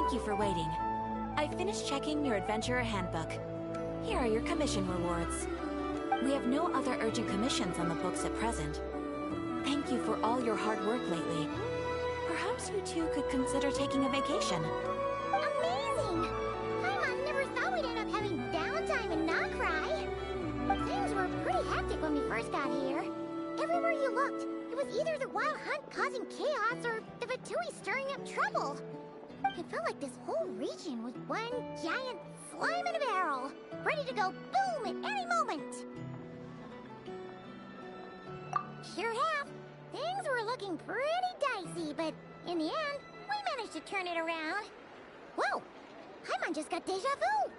Thank you for waiting. I finished checking your adventurer handbook. Here are your commission rewards. We have no other urgent commissions on the books at present. Thank you for all your hard work lately. Perhaps you two could consider taking a vacation. Amazing! Paimon never thought we'd end up having downtime in Nocrai. Things were pretty hectic when we first got here. Everywhere you looked, it was either the Wild Hunt causing chaos or the Fatui stirring up trouble. It felt like this whole region was one giant slime in a barrel, ready to go boom at any moment. Sure have. Things were looking pretty dicey, but in the end, we managed to turn it around. Whoa! Paimon just got deja vu!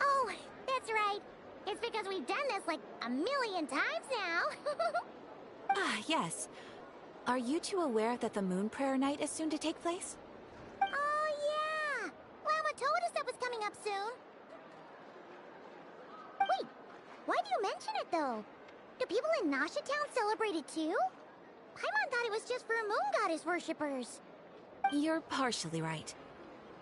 Oh, that's right. It's because we've done this like a million times now. Ah, yes. Are you two aware that the Moon Prayer Night is soon to take place? Oh, yeah! Llama told us that was coming up soon. Wait, why do you mention it, though? Do people in Nasha Town celebrate it, too? Paimon thought it was just for Moon Goddess worshippers. You're partially right.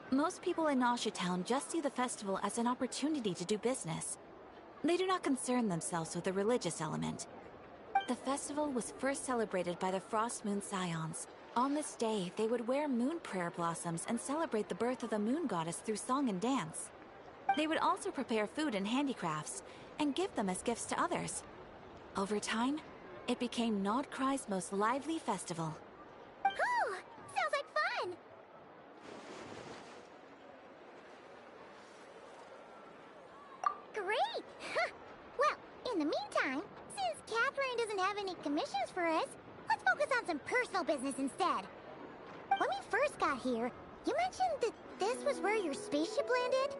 Most people in Nasha Town just see the festival as an opportunity to do business. They do not concern themselves with the religious element. The festival was first celebrated by the Frost Moon Scions. On this day, they would wear moon prayer blossoms and celebrate the birth of the moon goddess through song and dance. They would also prepare food and handicrafts, and give them as gifts to others. Over time, it became Nordkrai's most lively festival. Oh, sounds like fun! Great! Well, in the meantime, since Catherine doesn't have any commissions for us, let's focus on some personal business instead. When we first got here, you mentioned that this was where your spaceship landed?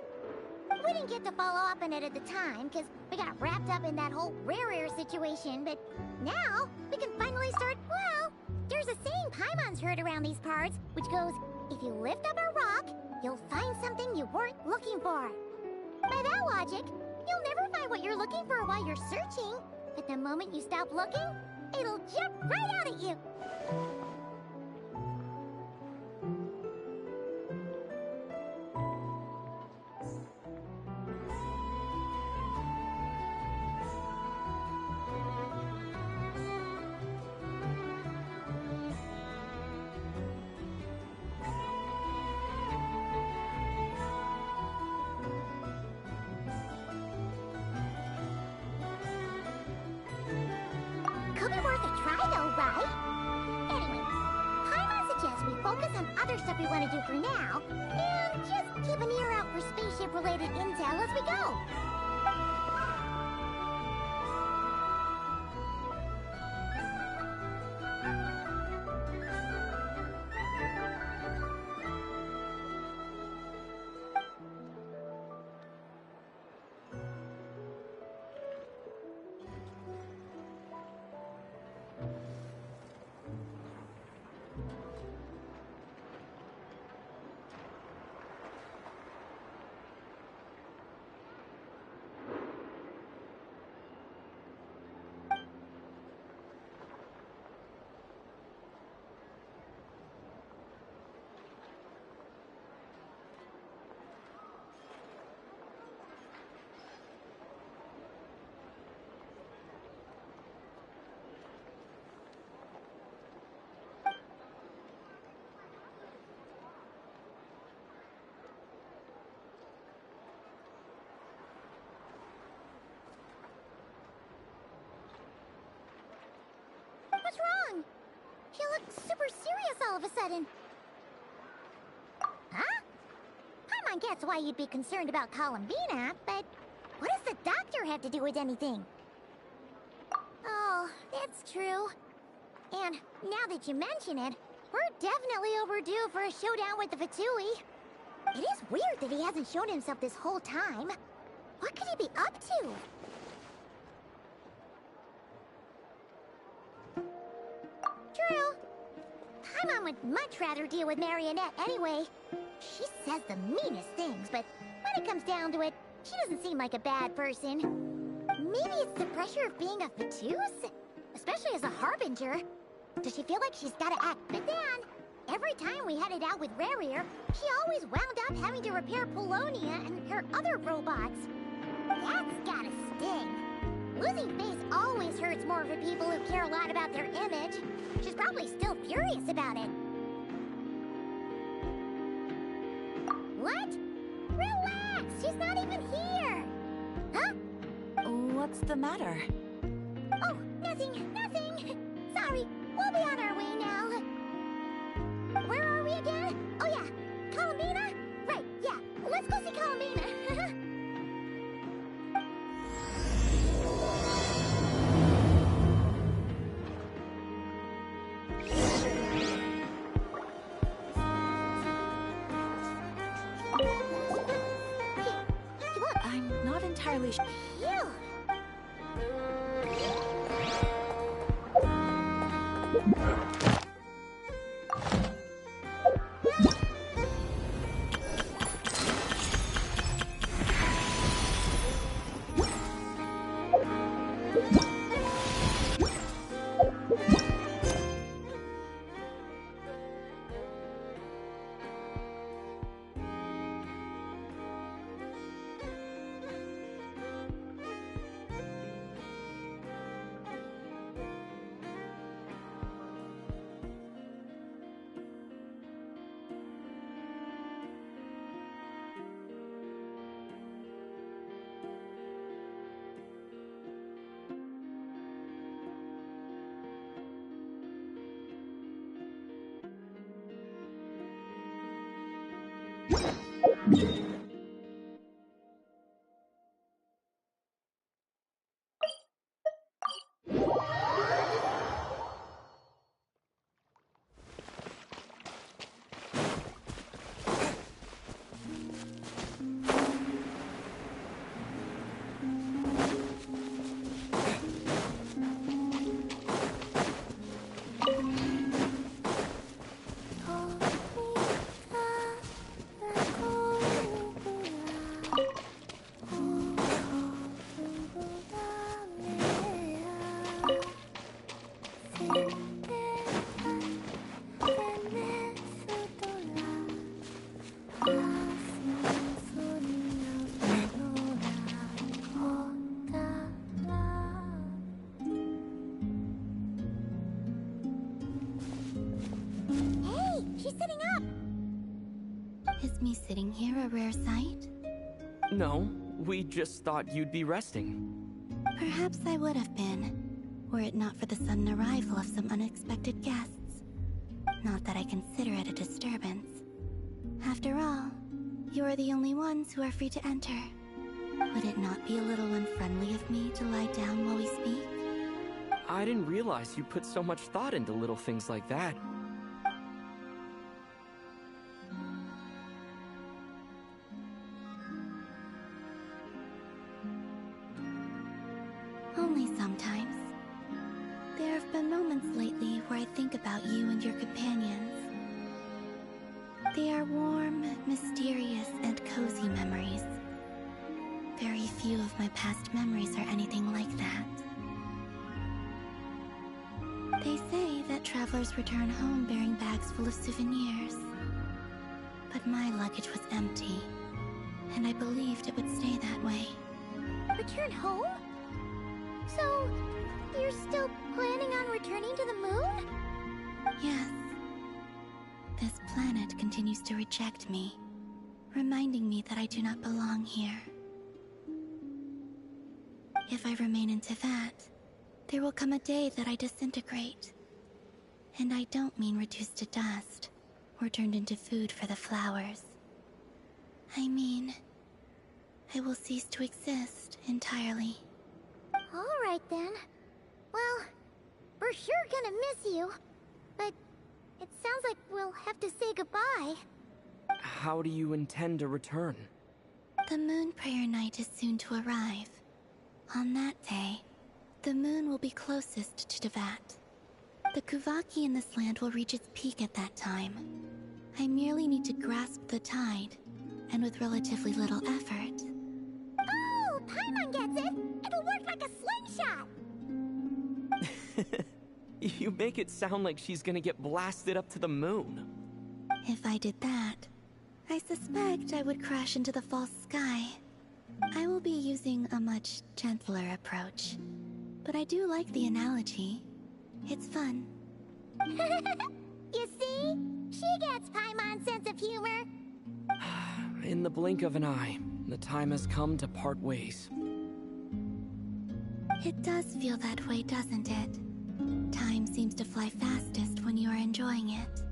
We didn't get to follow up on it at the time, because we got wrapped up in that whole rare situation, but now we can finally start, well, there's a saying Paimon's heard around these parts, which goes, if you lift up a rock, you'll find something you weren't looking for. By that logic, you'll never find what you're looking for while you're searching, but the moment you stop looking, it'll jump right out at you. Could be worth a try though, right? Anyway, Paimon suggests we focus on other stuff we want to do for now, and just keep an ear out for spaceship-related intel as we go. What's wrong? She looks super serious all of a sudden. Huh? Paimon gets why you'd be concerned about Columbina, but what does the doctor have to do with anything? Oh, that's true. And now that you mention it, we're definitely overdue for a showdown with the Fatui. It is weird that he hasn't shown himself this whole time. What could he be up to? True. Paimon would much rather deal with Marionette anyway. She says the meanest things, but when it comes down to it, she doesn't seem like a bad person. Maybe it's the pressure of being a Fatus? Especially as a Harbinger. Does she feel like she's gotta act? But then, Every time we headed out with Rarier, she always wound up having to repair Polonia and her other robots. That's gotta sting. Losing face always hurts more for people who care a lot about their image. She's probably still furious about it. What? Relax! She's not even here! Huh? What's the matter? Oh, nothing, nothing! Sorry, we'll be on our way now. Where are we again? Oh yeah, Columbina? Right, yeah, let's go see Columbina. I'm not entirely sure. Phew. Is me sitting here a rare sight? No, we just thought you'd be resting. Perhaps I would have been, were it not for the sudden arrival of some unexpected guests. Not that I consider it a disturbance. After all, you are the only ones who are free to enter. Would it not be a little unfriendly of me to lie down while we speak? I didn't realize you put so much thought into little things like that. Only sometimes. There have been moments lately where I think about you and your companions. They are warm, mysterious, and cozy memories. Very few of my past memories are anything like that. They say that travelers return home bearing bags full of souvenirs. But my luggage was empty, and I believed it would stay that way. Return home? So, you're still planning on returning to the moon? Yes. This planet continues to reject me, reminding me that I do not belong here. If I remain into that, there will come a day that I disintegrate. And I don't mean reduced to dust, or turned into food for the flowers. I mean, I will cease to exist entirely. Alright then. Well, we're sure gonna miss you. But it sounds like we'll have to say goodbye. How do you intend to return? The moon prayer night is soon to arrive. On that day, the moon will be closest to Devat. The Kuvaki in this land will reach its peak at that time. I merely need to grasp the tide, and with relatively little effort. Oh, Paimon gets it! It'll work like a slingshot! You make it sound like she's gonna get blasted up to the moon. If I did that, I suspect I would crash into the false sky. I will be using a much gentler approach. But I do like the analogy. It's fun. You see? She gets Paimon's sense of humor. In the blink of an eye, the time has come to part ways. It does feel that way, doesn't it? Time seems to fly fastest when you are enjoying it.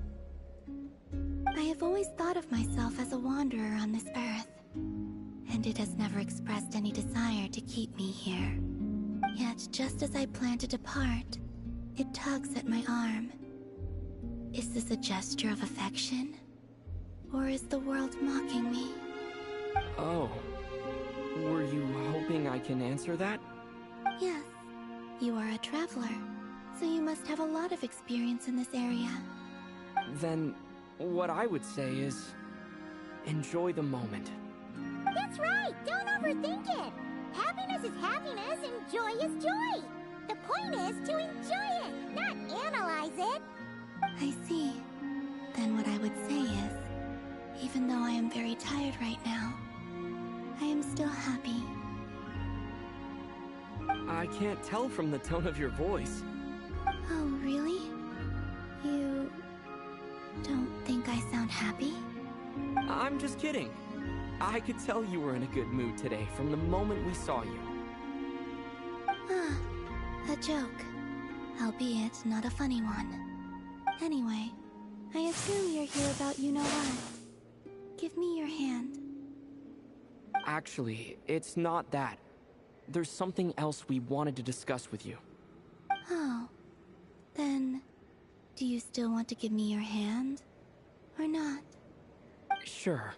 I have always thought of myself as a wanderer on this earth, and it has never expressed any desire to keep me here. Yet, just as I plan to depart, it tugs at my arm. Is this a gesture of affection? Or is the world mocking me? Oh. Were you hoping I can answer that? Yes. You are a traveler, so you must have a lot of experience in this area. Then, what I would say is, enjoy the moment. That's right! Don't overthink it! Happiness is happiness and joy is joy! The point is to enjoy it, not analyze it! I see. Then what I would say is, even though I am very tired right now, I am still happy. I can't tell from the tone of your voice. Oh, really? You don't think I sound happy? I'm just kidding. I could tell you were in a good mood today from the moment we saw you. Ah, a joke. Albeit not a funny one. Anyway, I assume you're here about you-know-what. Give me your hand. Actually, it's not that. There's something else we wanted to discuss with you. Oh. Then, do you still want to give me your hand? Or not? Sure.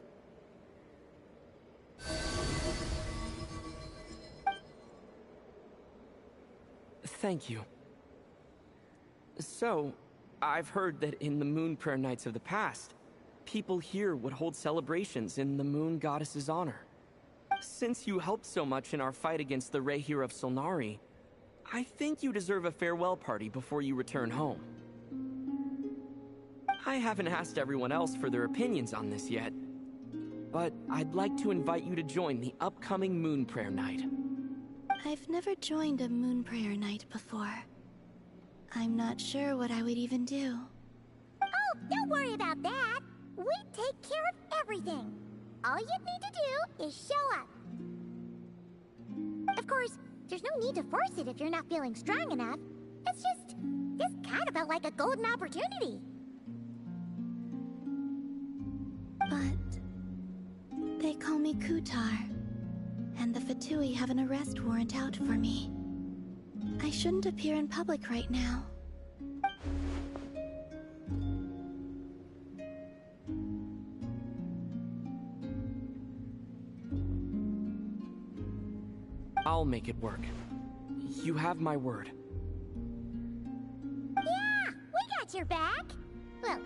Thank you. So, I've heard that in the Moon Prayer Nights of the past, people here would hold celebrations in the Moon Goddess's honor. Since you helped so much in our fight against the Rehir of Solnari, I think you deserve a farewell party before you return home. I haven't asked everyone else for their opinions on this yet, but I'd like to invite you to join the upcoming Moon Prayer Night. I've never joined a Moon Prayer Night before. I'm not sure what I would even do. Oh, don't worry about that! We take care of everything! All you need to do is show up. Of course, there's no need to force it if you're not feeling strong enough. It's just, this kind of felt like a golden opportunity. But they call me Kutar, and the Fatui have an arrest warrant out for me. I shouldn't appear in public right now. I'll make it work. You have my word. Yeah, we got your back. Well,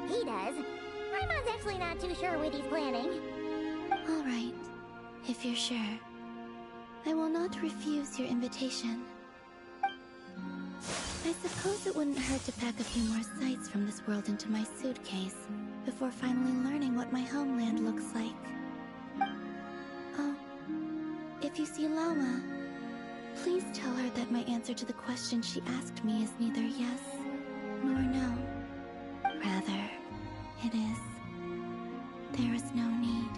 he does. Paimon's actually not too sure what he's planning. All right, if you're sure. I will not refuse your invitation. I suppose it wouldn't hurt to pack a few more sights from this world into my suitcase before finally learning what my homeland looks like. Oh, if you see Lama, please tell her that my answer to the question she asked me is neither yes nor no. Rather, it is, there is no need.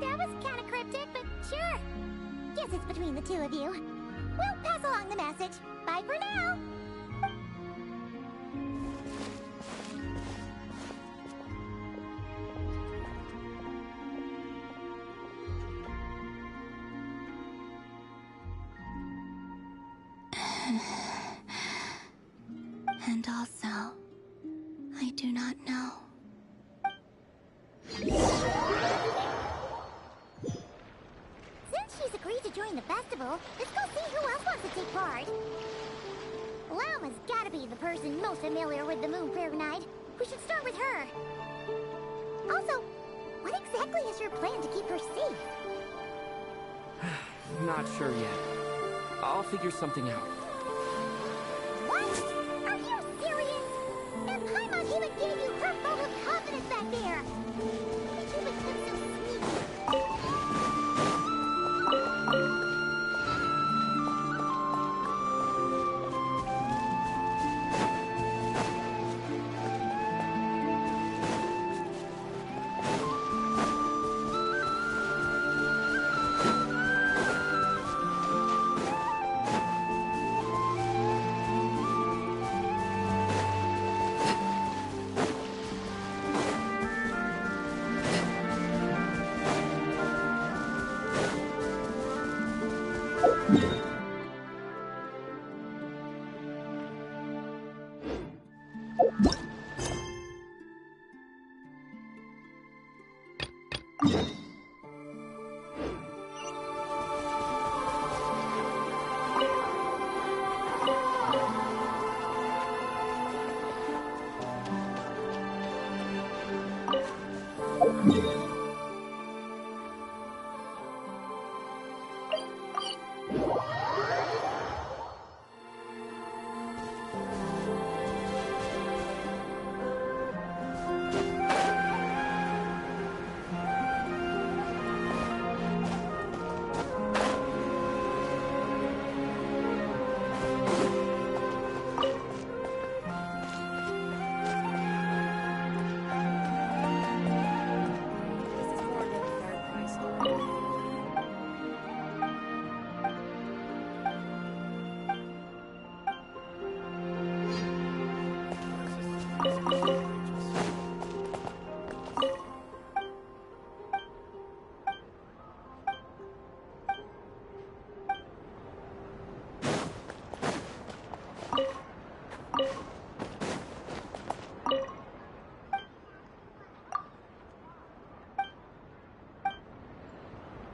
That was kind of cryptic, but sure. Guess it's between the two of you. We'll pass along the message. Bye for now. And also, I do not know. Since she's agreed to join the festival, let's go see who else wants to take part. Lama's gotta be the person most familiar with the Moon Prayer Night. We should start with her. Also, what exactly is your plan to keep her safe? Not sure yet. I'll figure something out. What? Are you serious? And Paimon even gave you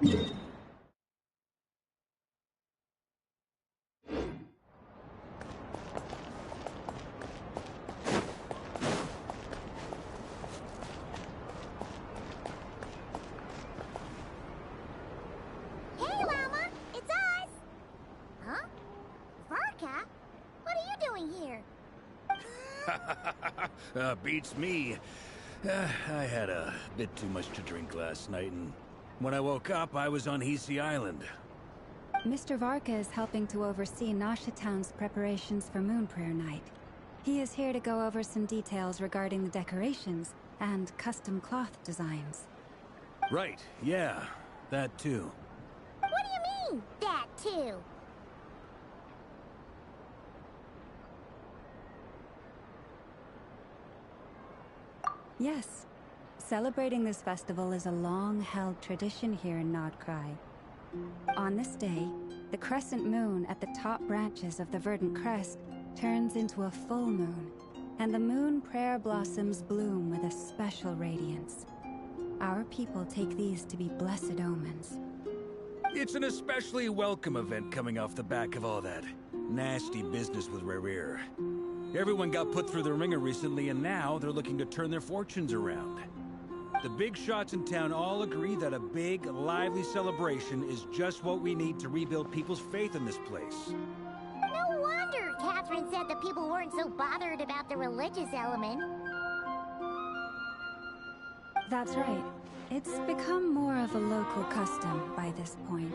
Hey, Llama! It's us! Huh? Varka? What are you doing here? Beats me. I had a bit too much to drink last night, and when I woke up, I was on Hisi Island. Mr. Varka is helping to oversee Nasha Town's preparations for Moon Prayer Night. He is here to go over some details regarding the decorations and custom cloth designs. Right, yeah, that too. What do you mean, that too? Yes. Celebrating this festival is a long-held tradition here in Nordkrai. On this day, the crescent moon at the top branches of the verdant crest turns into a full moon, and the moon prayer blossoms bloom with a special radiance. Our people take these to be blessed omens. It's an especially welcome event coming off the back of all that nasty business with Rare. Everyone got put through the ringer recently, and now they're looking to turn their fortunes around. The big shots in town all agree that a big, lively celebration is just what we need to rebuild people's faith in this place. No wonder Catherine said the people weren't so bothered about the religious element. That's right. It's become more of a local custom by this point.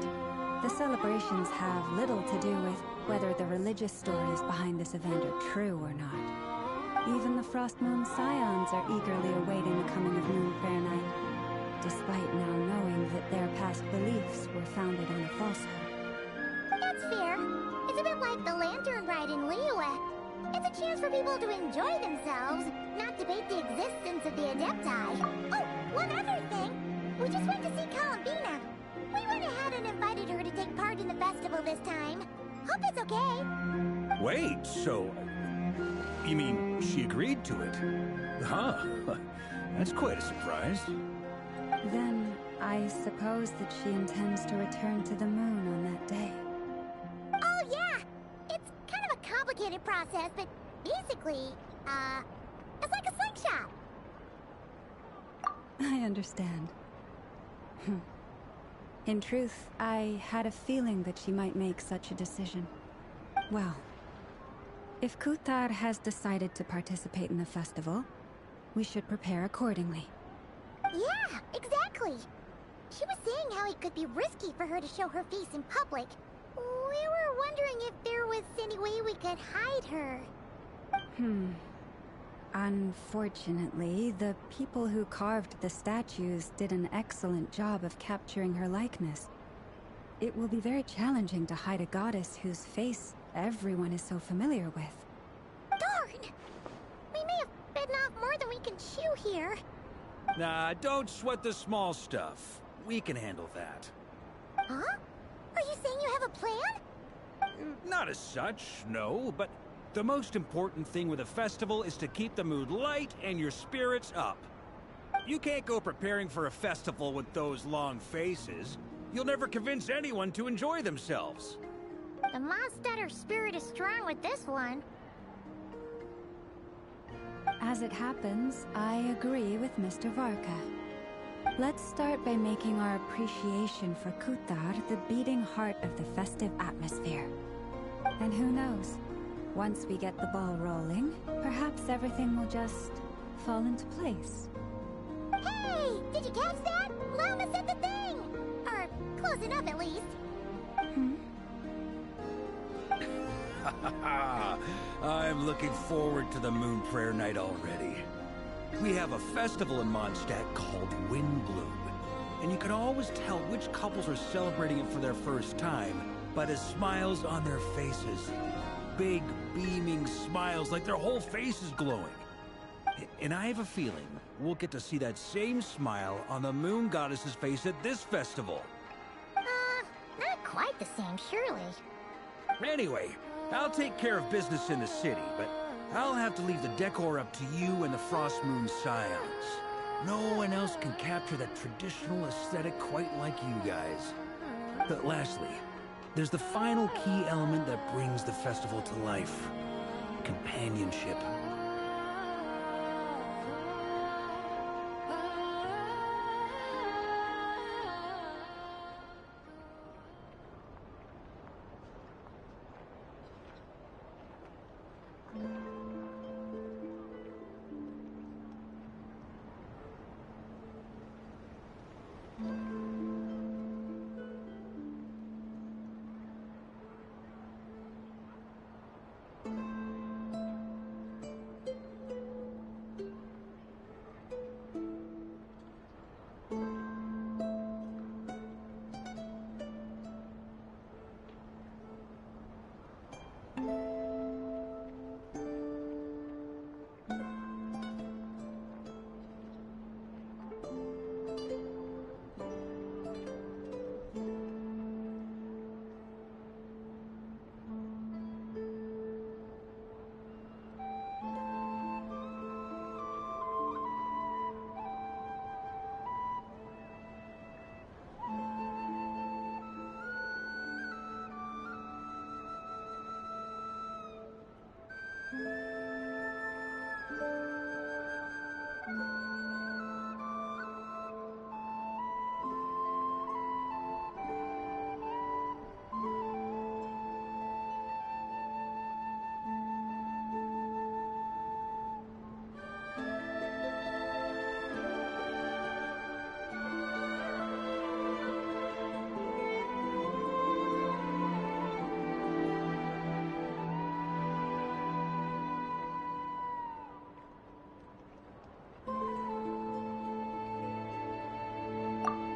The celebrations have little to do with whether the religious stories behind this event are true or not. Even the Frost Moon Scions are eagerly awaiting the coming of Moon Prayer Night, despite now knowing that their past beliefs were founded on a falsehood. That's fair. It's a bit like the Lantern Ride in Liyue. It's a chance for people to enjoy themselves, not debate the existence of the Adepti. Oh, one other thing. We just went to see Columbina. We went ahead and invited her to take part in the festival this time. Hope it's okay. Wait, so... you mean she agreed to it? Huh. That's quite a surprise. Then, I suppose that she intends to return to the moon on that day. Oh, yeah! It's kind of a complicated process, but basically, it's like a slingshot. I understand. In truth, I had a feeling that she might make such a decision. Well, if Kuthar has decided to participate in the festival, we should prepare accordingly. Yeah, exactly. She was saying how it could be risky for her to show her face in public. We were wondering if there was any way we could hide her. Unfortunately, the people who carved the statues did an excellent job of capturing her likeness. It will be very challenging to hide a goddess whose face everyone is so familiar with. Darn! We may have bitten off more than we can chew here. Nah, don't sweat the small stuff. We can handle that. Huh? Are you saying you have a plan? Not as such, no, but the most important thing with a festival is to keep the mood light and your spirits up. You can't go preparing for a festival with those long faces. You'll never convince anyone to enjoy themselves. The Mondstadter spirit is strong with this one. As it happens, I agree with Mr. Varka. Let's start by making our appreciation for Kuthar the beating heart of the festive atmosphere. And who knows? Once we get the ball rolling, perhaps everything will just fall into place. Hey! Did you catch that? Llama said the thing! Or close enough at least. I'm looking forward to the Moon Prayer Night already. We have a festival in Mondstadt called Windbloom, and you can always tell which couples are celebrating it for their first time by the smiles on their faces. Big, beaming smiles like their whole face is glowing. And I have a feeling we'll get to see that same smile on the Moon Goddess's face at this festival. Not quite the same, surely. Anyway, I'll take care of business in the city, but I'll have to leave the decor up to you and the Frost Moon Scions. No one else can capture that traditional aesthetic quite like you guys. But lastly, there's the final key element that brings the festival to life. Companionship.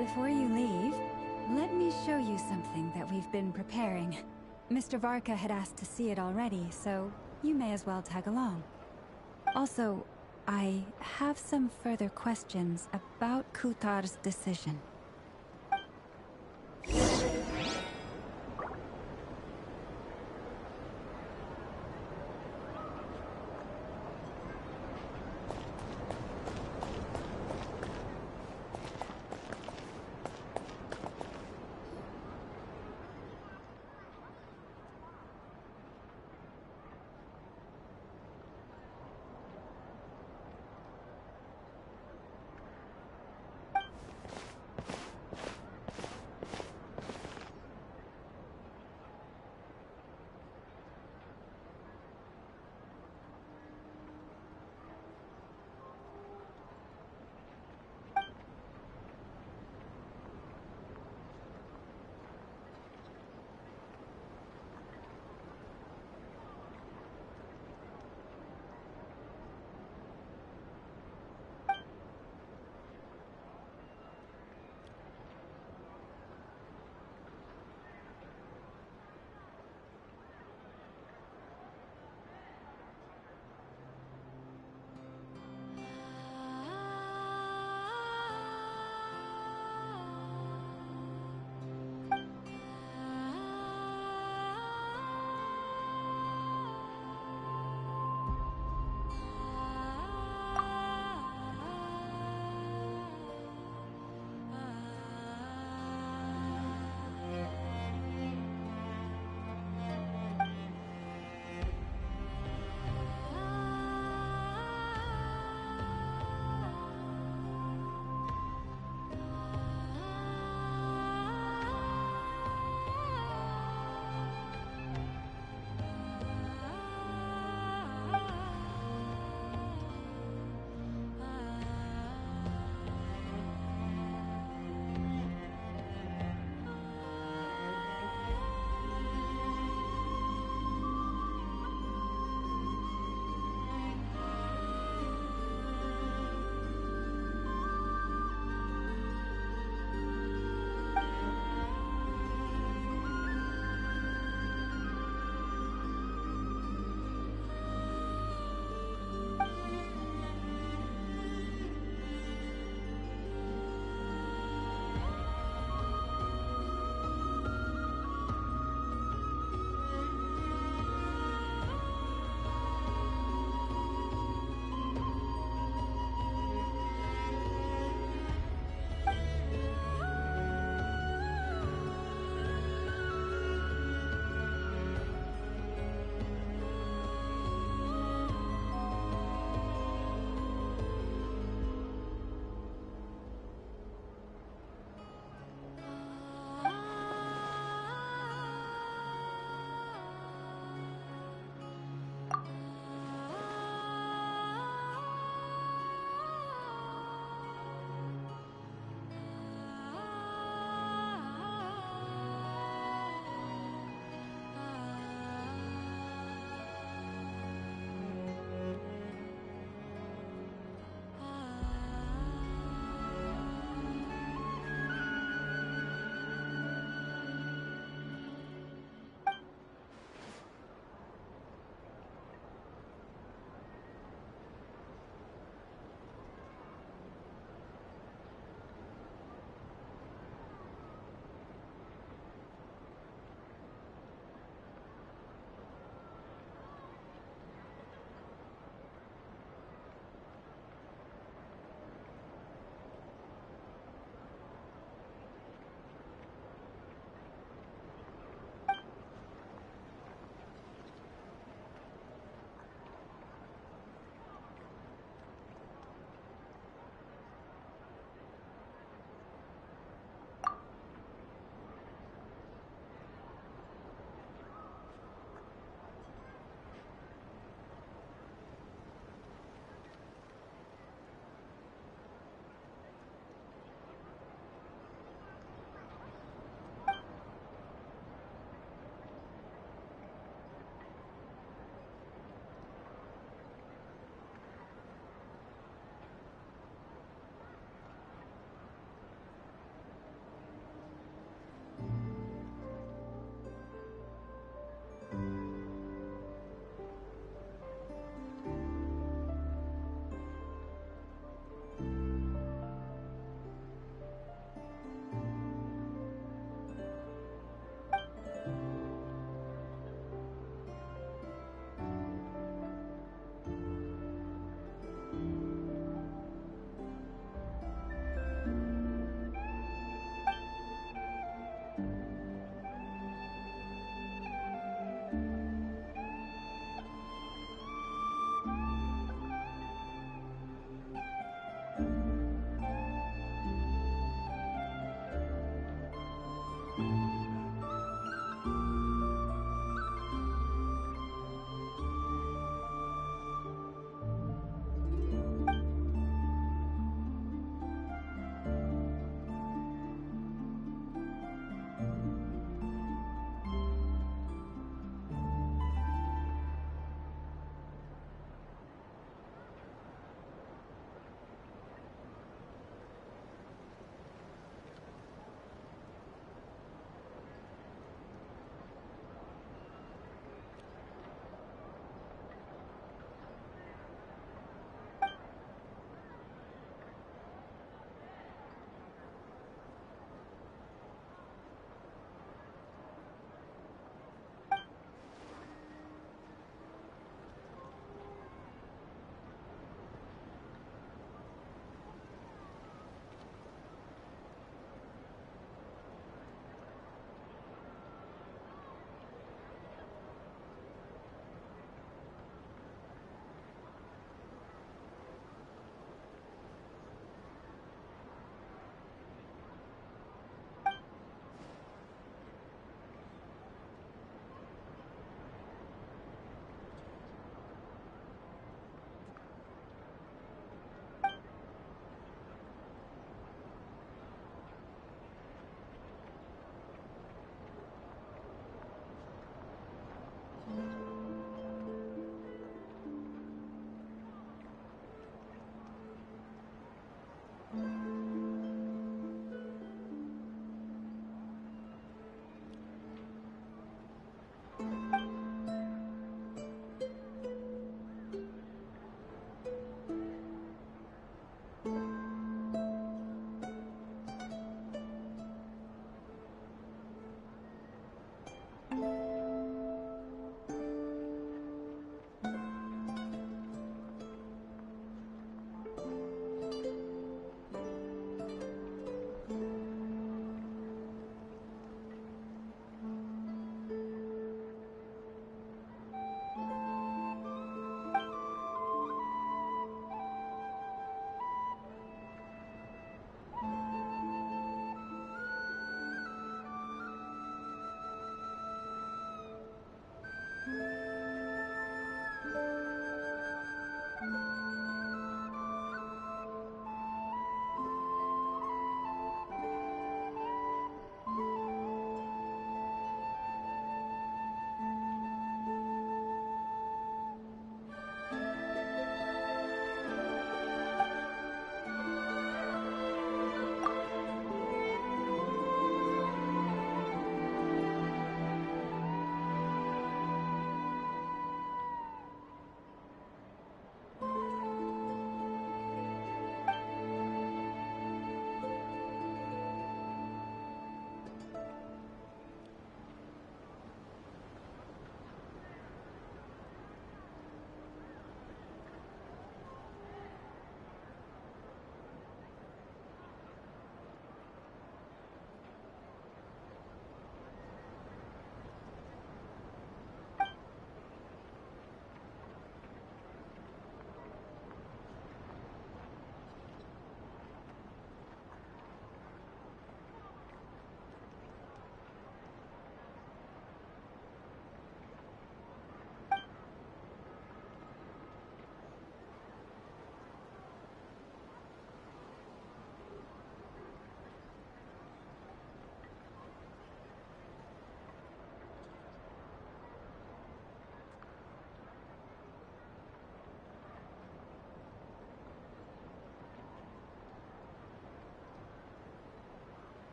Before you leave, let me show you something that we've been preparing. Mr. Varka had asked to see it already, so you may as well tag along. Also, I have some further questions about Kutar's decision.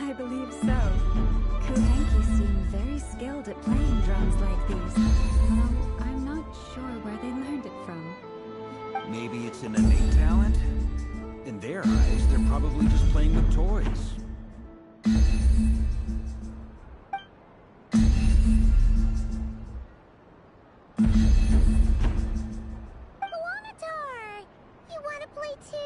I believe so. Kuhenki seem very skilled at playing drums like these, although I'm not sure where they learned it from. Maybe it's an innate talent? In their eyes, they're probably just playing with toys. You wanna play too?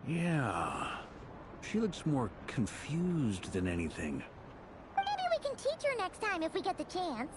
Yeah. She looks more confused than anything. Maybe we can teach her next time if we get the chance.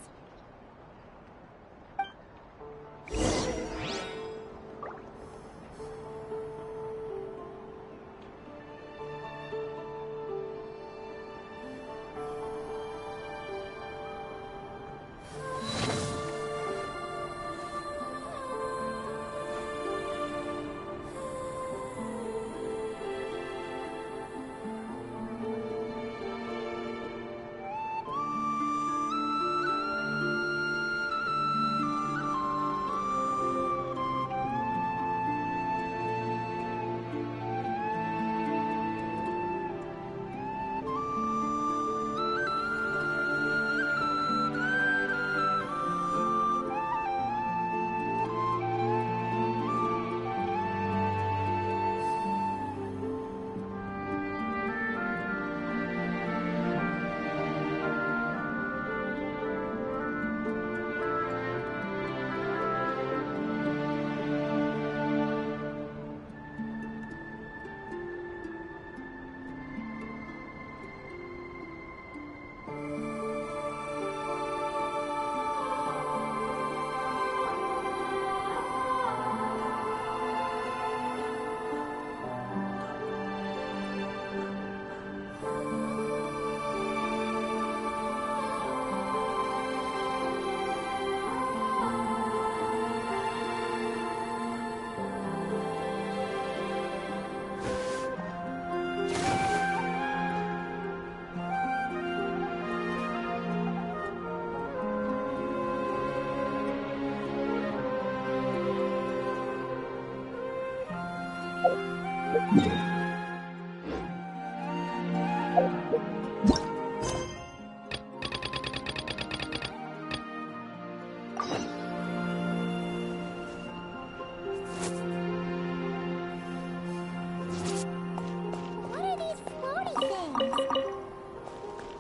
What are these floaty things?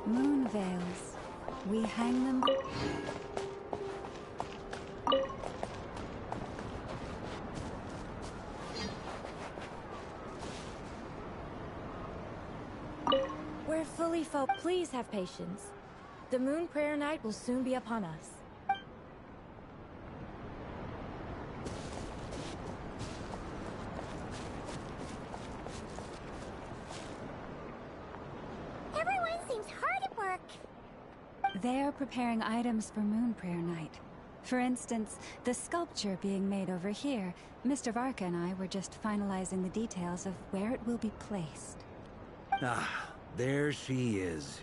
Moon veils. We hang them... We're fully folk. Please have patience. The Moon Prayer Night will soon be upon us. Everyone seems hard at work. They're preparing items for Moon Prayer Night. For instance, the sculpture being made over here. Mr. Varka and I were just finalizing the details of where it will be placed. Ah, there she is.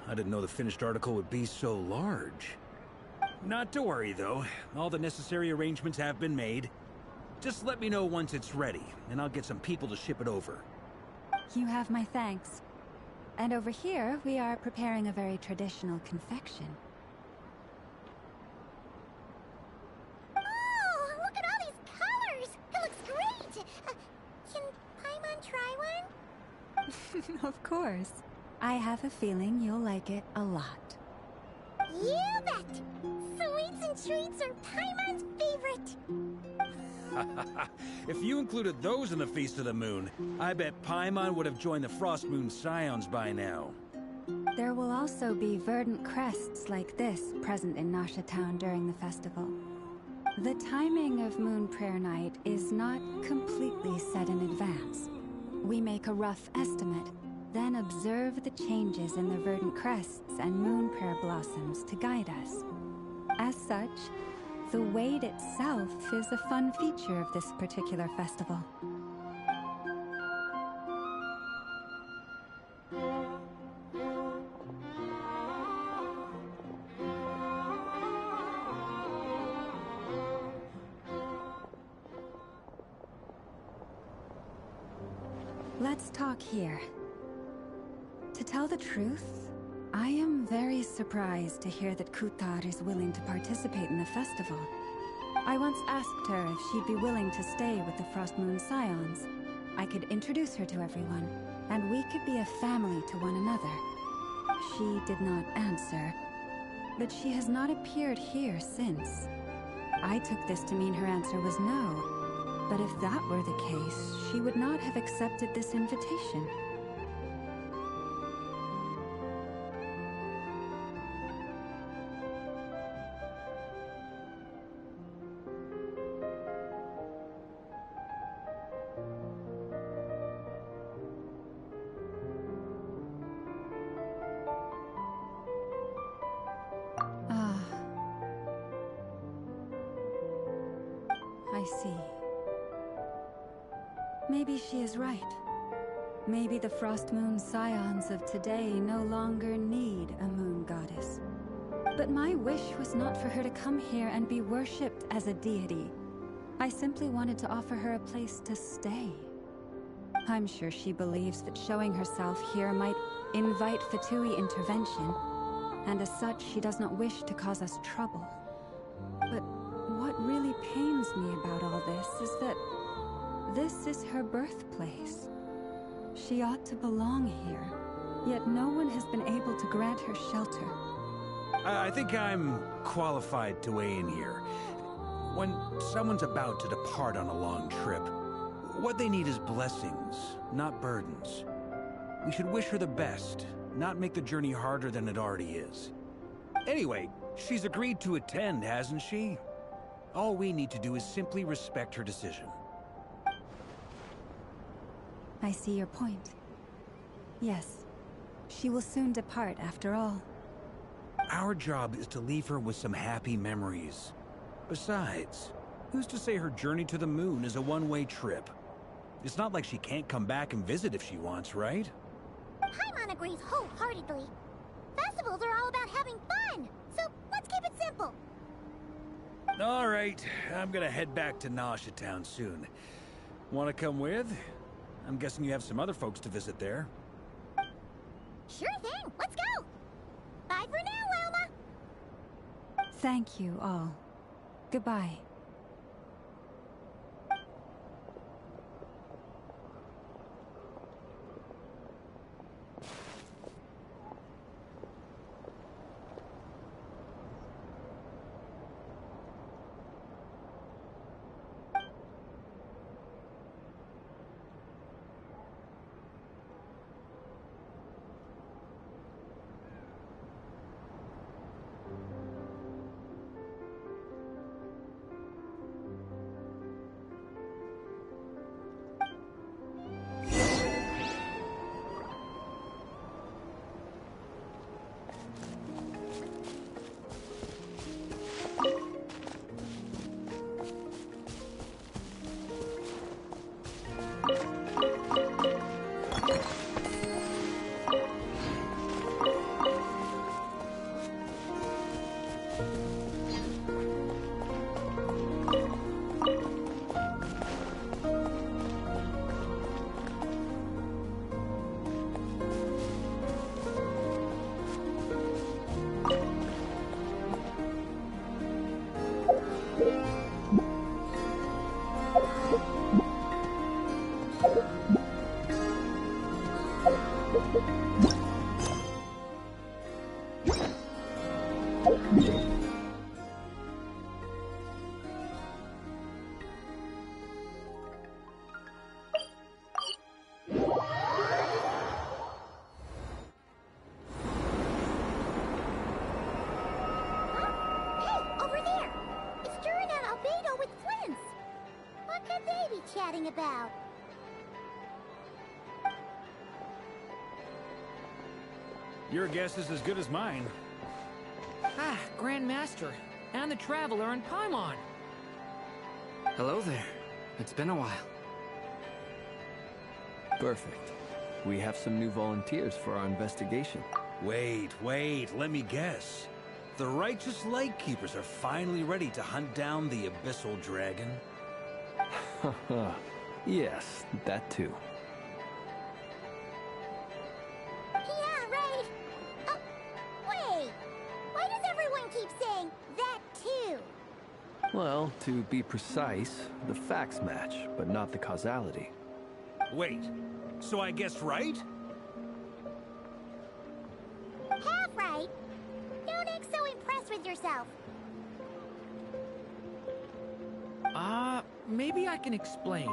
I didn't know the finished article would be so large. Not to worry, though. All the necessary arrangements have been made. Just let me know once it's ready, and I'll get some people to ship it over. You have my thanks. And over here, we are preparing a very traditional confection. Oh, look at all these colors! It looks great! Can Paimon try one? Of course. I have a feeling you'll like it a lot. You bet! Sweets and treats are Paimon's favorite! If you included those in the Feast of the Moon, I bet Paimon would have joined the Frost Moon Scions by now. There will also be verdant crests like this present in Nasha Town during the festival. The timing of Moon Prayer Night is not completely set in advance. We make a rough estimate, then observe the changes in the verdant crests and moon prayer blossoms to guide us. As such, the Wade itself is a fun feature of this particular festival. Let's talk here. To tell the truth, I am very surprised to hear that Kutar is willing to participate in the festival. I once asked her if she'd be willing to stay with the Frost Moon Scions. I could introduce her to everyone, and we could be a family to one another. She did not answer, but she has not appeared here since. I took this to mean her answer was no, but if that were the case, she would not have accepted this invitation. I see. Maybe she is right. Maybe the Frost Moon Scions of today no longer need a moon goddess. But my wish was not for her to come here and be worshipped as a deity. I simply wanted to offer her a place to stay. I'm sure she believes that showing herself here might invite Fatui intervention, and as such she does not wish to cause us trouble. But what really pains me about all this is that this is her birthplace. She ought to belong here, yet no one has been able to grant her shelter. I think I'm qualified to weigh in here. When someone's about to depart on a long trip, what they need is blessings, not burdens. We should wish her the best, not make the journey harder than it already is. Anyway, she's agreed to attend, hasn't she? All we need to do is simply respect her decision. I see your point. Yes, she will soon depart after all. Our job is to leave her with some happy memories. Besides, who's to say her journey to the moon is a one-way trip? It's not like she can't come back and visit if she wants, right? Paimon agrees wholeheartedly. Festivals are all about having fun, so let's keep it simple. All right, I'm gonna head back to Nasha Town soon. Wanna come with? I'm guessing you have some other folks to visit there. Sure thing, let's go! Bye for now, Wilma! Thank you all. Goodbye. could they be chatting about? Your guess is as good as mine. Ah, Grand Master, and the Traveler and Paimon. Hello there. It's been a while. Perfect. We have some new volunteers for our investigation. Wait, let me guess. The righteous Lightkeepers are finally ready to hunt down the Abyssal Dragon? Haha. Yes, that too. Yeah, right. Oh, wait. Why does everyone keep saying that too? Well, to be precise, the facts match, but not the causality. Wait, so I guessed right? Half right. Don't act so impressed with yourself. Maybe I can explain.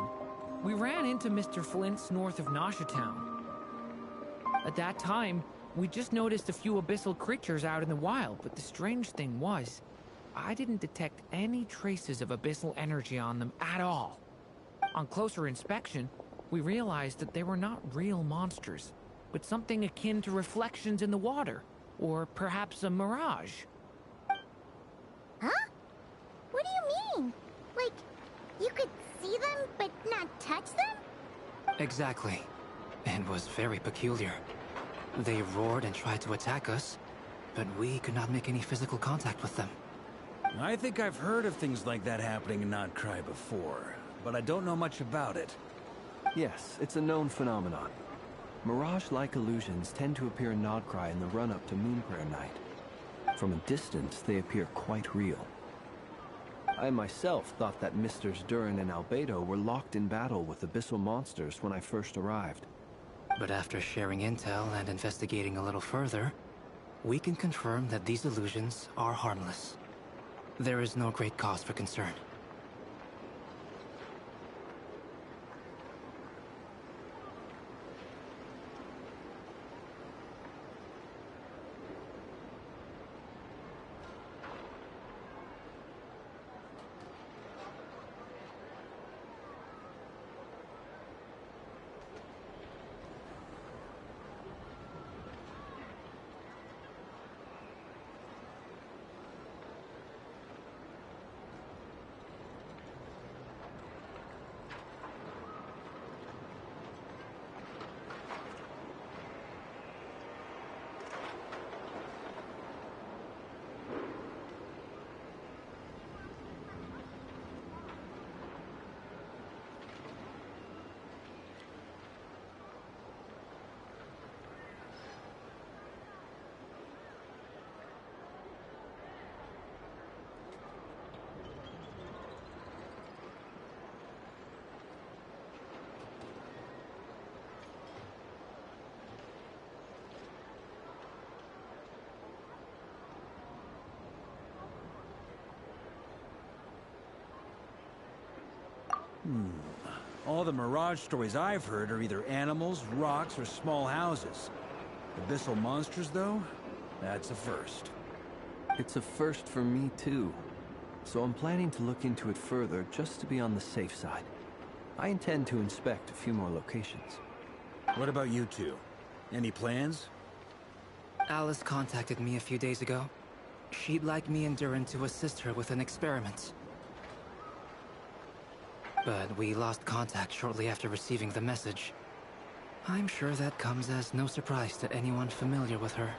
We ran into Mr. Flint's north of Nasha Town. At that time, we just noticed a few abyssal creatures out in the wild, but the strange thing was, I didn't detect any traces of abyssal energy on them at all. On closer inspection, we realized that they were not real monsters, but something akin to reflections in the water, or perhaps a mirage. Huh? What do you mean? Like, you could see them, but not touch them? Exactly. It was very peculiar. They roared and tried to attack us, but we could not make any physical contact with them. I think I've heard of things like that happening in Nordcry before, but I don't know much about it. Yes, it's a known phenomenon. Mirage-like illusions tend to appear in Nordcry in the run-up to Moonprayer Night. From a distance, they appear quite real. I myself thought that Misters Durin and Albedo were locked in battle with abyssal monsters when I first arrived. But after sharing intel and investigating a little further, we can confirm that these illusions are harmless. There is no great cause for concern. All the Mirage stories I've heard are either animals, rocks, or small houses. Abyssal monsters, though? That's a first. It's a first for me, too. So I'm planning to look into it further just to be on the safe side. I intend to inspect a few more locations. What about you two? Any plans? Alice contacted me a few days ago. She'd like me and Durin to assist her with an experiment. But we lost contact shortly after receiving the message. I'm sure that comes as no surprise to anyone familiar with her.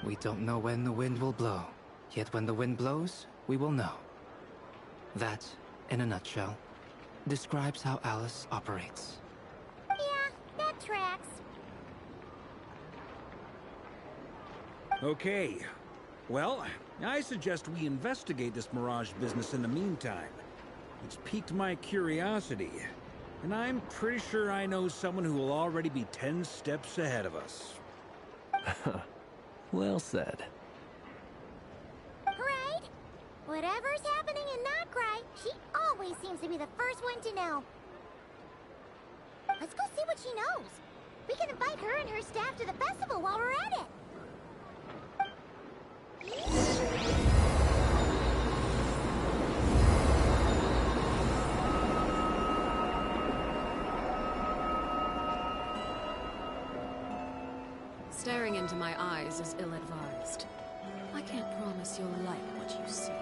We don't know when the wind will blow, yet when the wind blows, we will know. That, in a nutshell, describes how Alice operates. Yeah, that tracks. Okay. Well, I suggest we investigate this Mirage business in the meantime. It's piqued my curiosity, and I'm pretty sure I know someone who will already be 10 steps ahead of us. Well said. Right? Whatever's happening in Nordcry, she always seems to be the first one to know. Let's go see what she knows. We can invite her and her staff to the festival while we're at it. into my eyes is ill-advised. I can't promise you'll like what you see.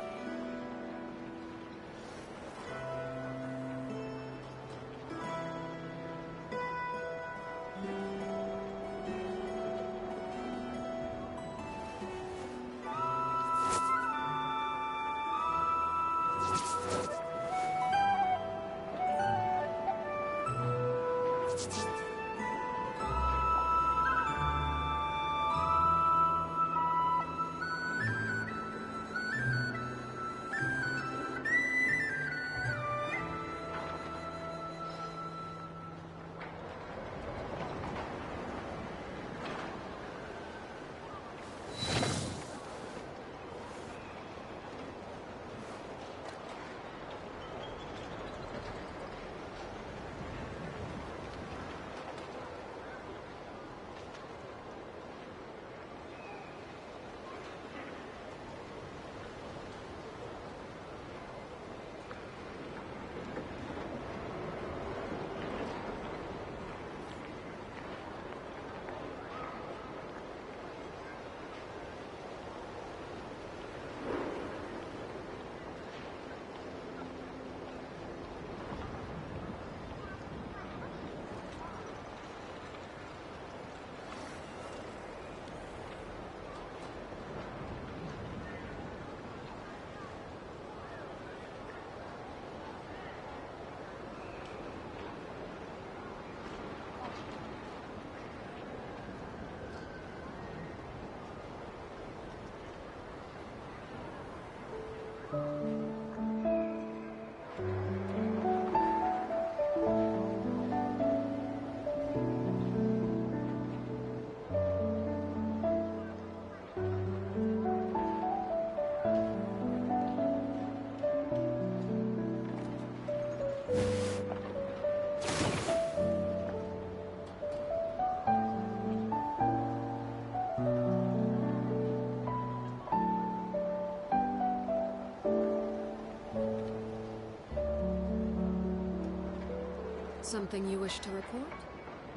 Something you wish to report?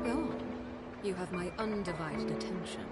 Go on. You have my undivided attention.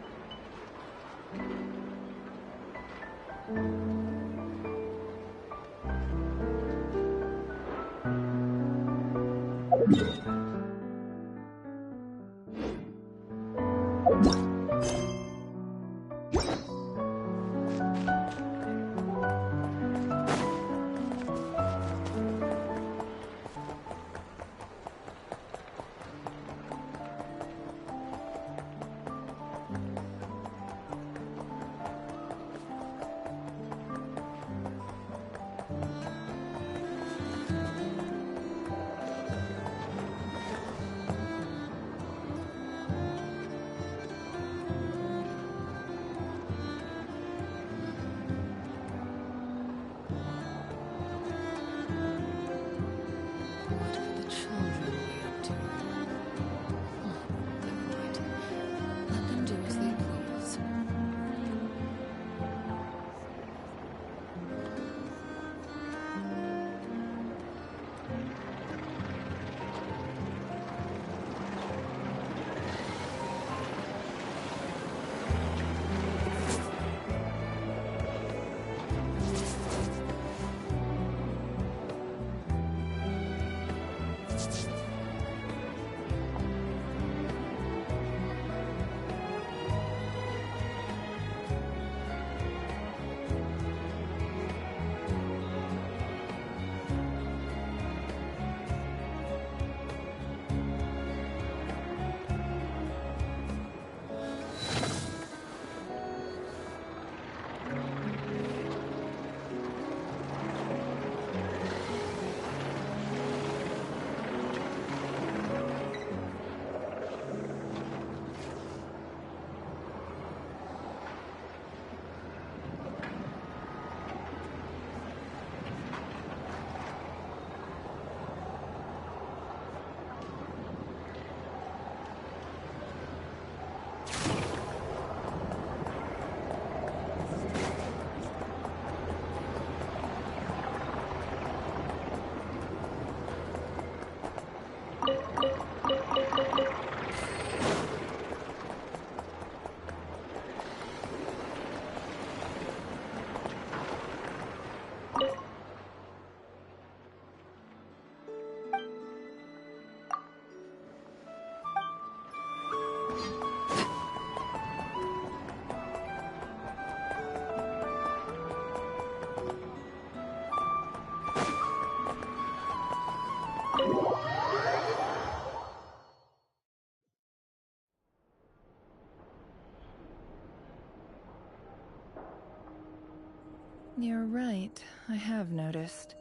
You're right, I have noticed.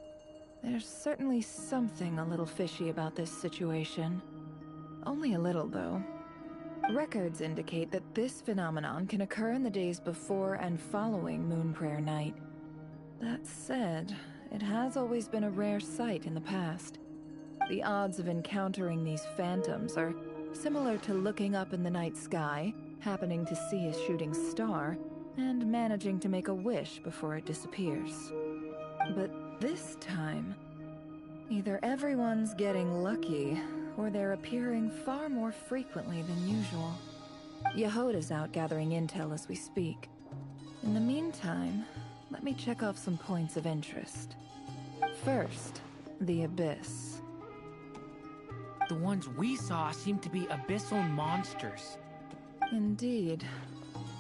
There's certainly something a little fishy about this situation. Only a little, though. Records indicate that this phenomenon can occur in the days before and following Moon Prayer Night. That said, it has always been a rare sight in the past. The odds of encountering these phantoms are similar to looking up in the night sky, happening to see a shooting star, and managing to make a wish before it disappears. But this time, either everyone's getting lucky, or they're appearing far more frequently than usual. Yehoda's out gathering intel as we speak. In the meantime, let me check off some points of interest. First, the Abyss. The ones we saw seem to be abyssal monsters. Indeed.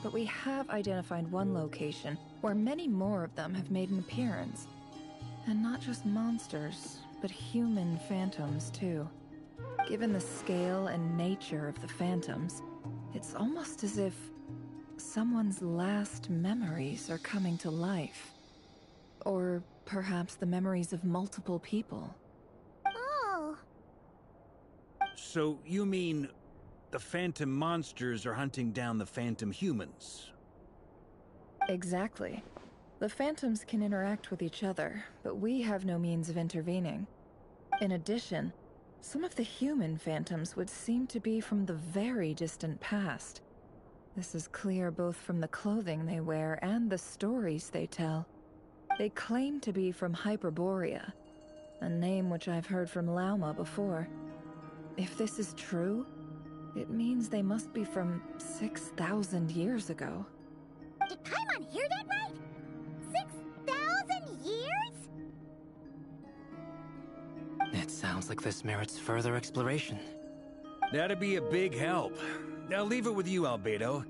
But we have identified one location where many more of them have made an appearance. And not just monsters, but human phantoms too. Given the scale and nature of the phantoms, it's almost as if someone's last memories are coming to life. Or perhaps the memories of multiple people. Oh. So you mean the phantom monsters are hunting down the phantom humans? Exactly. The phantoms can interact with each other, but we have no means of intervening. In addition, some of the human phantoms would seem to be from the very distant past. This is clear both from the clothing they wear and the stories they tell. They claim to be from Hyperborea, a name which I've heard from Lauma before. If this is true, it means they must be from 6,000 years ago. Did Paimon hear that right? 6,000 years? It sounds like this merits further exploration. That'd be a big help. I'll leave it with you, Albedo.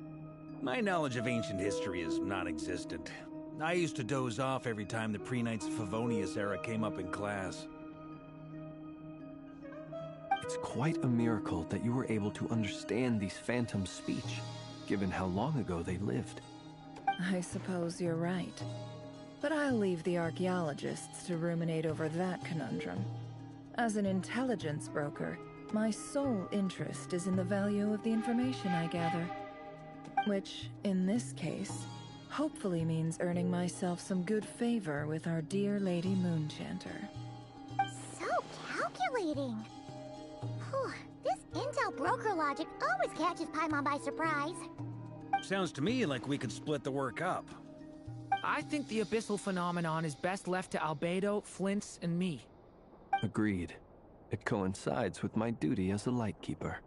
My knowledge of ancient history is non-existent. I used to doze off every time the pre-Knights Favonius era came up in class. It's quite a miracle that you were able to understand these phantoms' speech, given how long ago they lived. I suppose you're right. But I'll leave the archaeologists to ruminate over that conundrum. As an intelligence broker, my sole interest is in the value of the information I gather. Which, in this case, hopefully means earning myself some good favor with our dear Lady Moonchanter. So calculating. Whew, this intel broker logic always catches Paimon by surprise. Sounds to me like we could split the work up. I think the abyssal phenomenon is best left to Albedo, Flint's, and me. Agreed. It coincides with my duty as a Lightkeeper.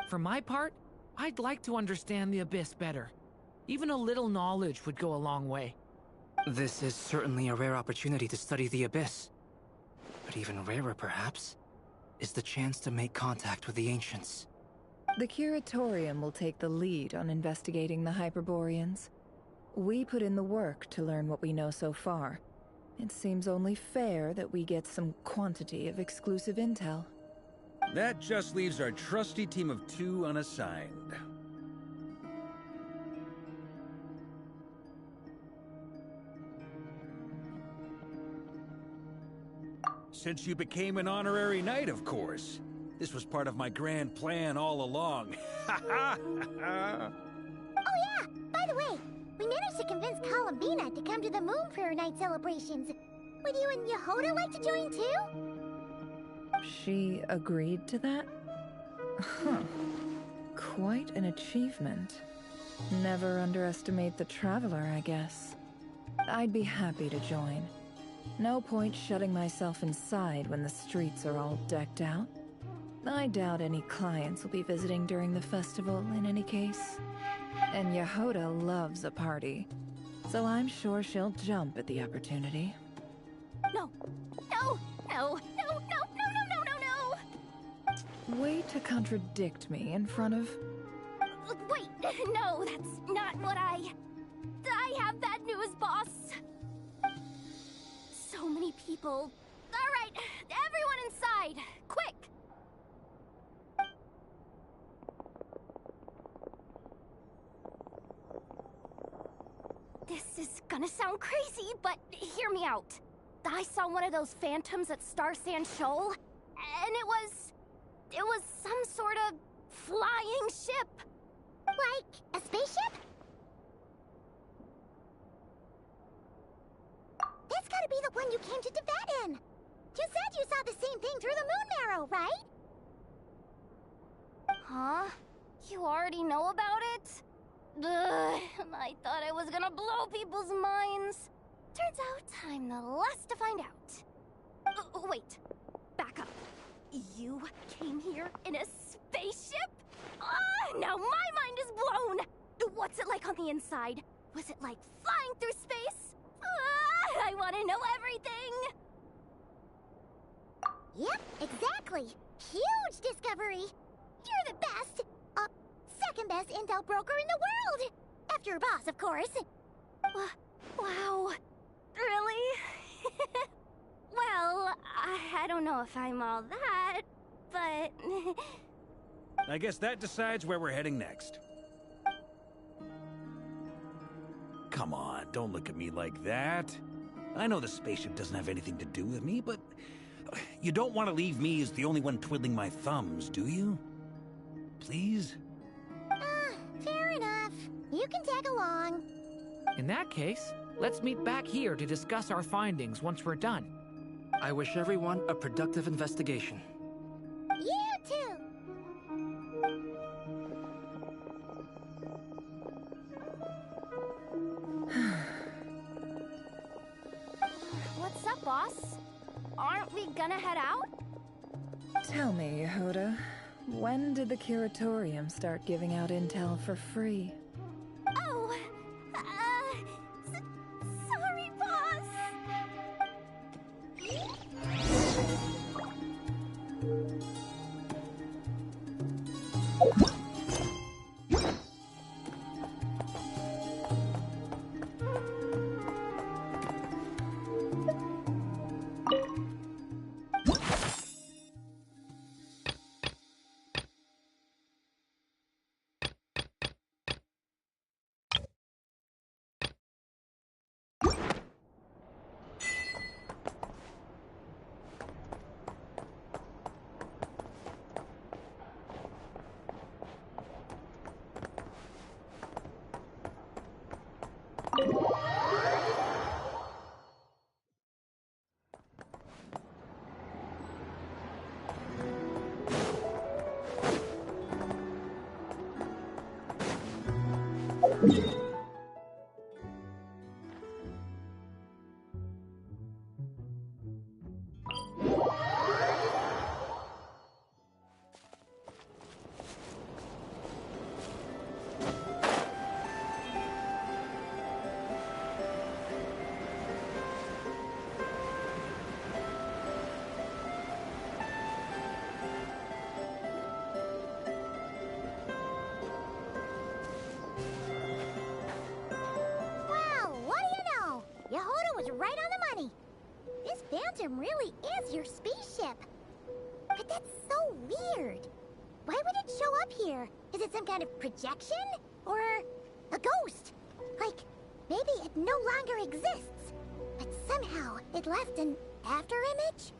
For my part, I'd like to understand the Abyss better. Even a little knowledge would go a long way. This is certainly a rare opportunity to study the Abyss. But even rarer, perhaps, is the chance to make contact with the Ancients. The Curatorium will take the lead on investigating the Hyperboreans. We put in the work to learn what we know so far. It seems only fair that we get some quantity of exclusive intel. That just leaves our trusty team of 2 unassigned. Since you became an honorary knight, of course. This was part of my grand plan all along. Oh yeah, by the way, we managed to convince Columbina to come to the Moon Prayer Night celebrations. Would you and Yehoda like to join too? She agreed to that? Huh. Quite an achievement. Never underestimate the traveler, I guess. I'd be happy to join. No point shutting myself inside when the streets are all decked out. I doubt any clients will be visiting during the festival in any case. And Yehoda loves a party, so I'm sure she'll jump at the opportunity. No, no, no, no, no, no, no, no, no, no! Way to contradict me in front of... Wait, no, that's not what I have bad news, boss. So many people. All right, everyone inside, quick! This is gonna sound crazy, but hear me out. I saw one of those phantoms at Star Sand Shoal, and it was some sort of flying ship. Like a spaceship? That's gotta be the one you came to Tibet in. You said you saw the same thing through the moon marrow, right? Huh? You already know about it? Ugh, I thought I was gonna blow people's minds. Turns out I'm the last to find out. Wait, back up. You came here in a spaceship? Now my mind is blown! What's it like on the inside? Was it like flying through space? I want to know everything! Yep, exactly. Huge discovery. You're the best. Second best intel broker in the world. After your boss, of course. Wow. Really? Well, I don't know if I'm all that, but... I guess that decides where we're heading next. Come on, don't look at me like that. I know the spaceship doesn't have anything to do with me, but you don't want to leave me as the only one twiddling my thumbs, do you? Please? Fair enough. You can tag along. In that case, let's meet back here to discuss our findings once we're done. I wish everyone a productive investigation. You too! What's up, boss? Aren't we gonna head out? Tell me, Yehuda, when did the Curatorium start giving out intel for free? Oh, sorry, boss. Right on the money. This phantom really is your spaceship. But that's so weird. Why would it show up here? Is it some kind of projection? Or a ghost? Like, maybe it no longer exists, but somehow it left an afterimage?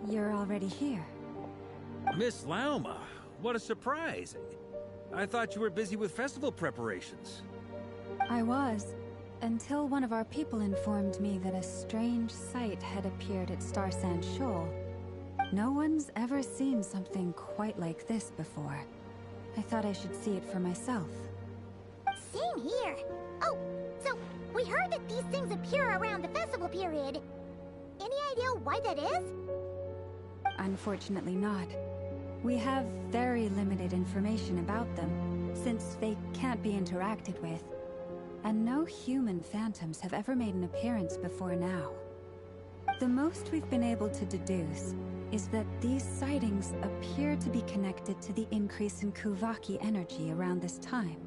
You're already here. Miss Lauma, what a surprise. I thought you were busy with festival preparations. I was, until one of our people informed me that a strange sight had appeared at Star Sand Shoal. No one's ever seen something quite like this before. I thought I should see it for myself. Same here. Oh, so we heard that these things appear around the festival period. Any idea why that is? Unfortunately not. We have very limited information about them, since they can't be interacted with. And no human phantoms have ever made an appearance before now. The most we've been able to deduce is that these sightings appear to be connected to the increase in Kuvaki energy around this time.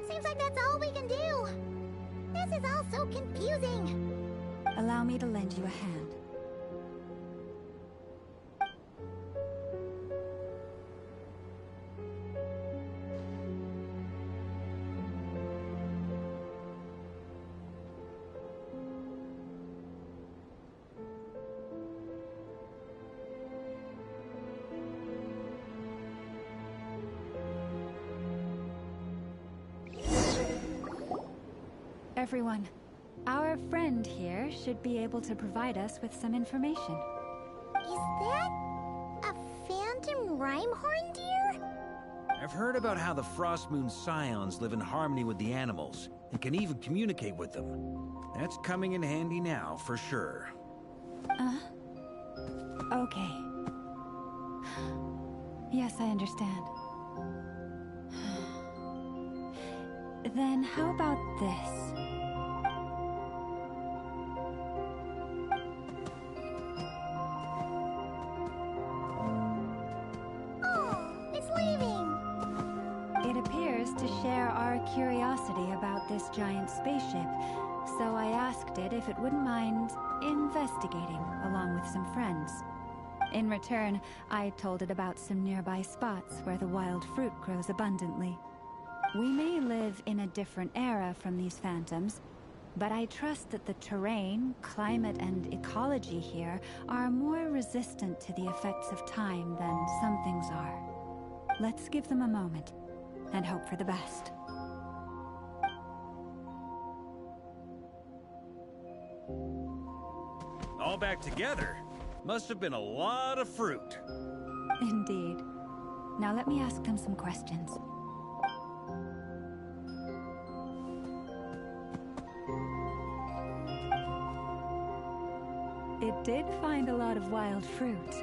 Seems like that's all we can do. This is all so confusing. Allow me to lend you a hand. Everyone, our friend here should be able to provide us with some information. Is that a phantom Rhymehorn deer? I've heard about how the Frost Moon Scions live in harmony with the animals, and can even communicate with them. That's coming in handy now, for sure. Okay. Yes, I understand. Then how about this? Curiosity about this giant spaceship, so I asked it if it wouldn't mind investigating along with some friends. In return, I told it about some nearby spots where the wild fruit grows abundantly. We may live in a different era from these phantoms, but I trust that the terrain, climate, and ecology here are more resistant to the effects of time than some things are. Let's give them a moment and hope for the best. All back together? Must have been a lot of fruit. Indeed. Now let me ask them some questions. It did find a lot of wild fruit,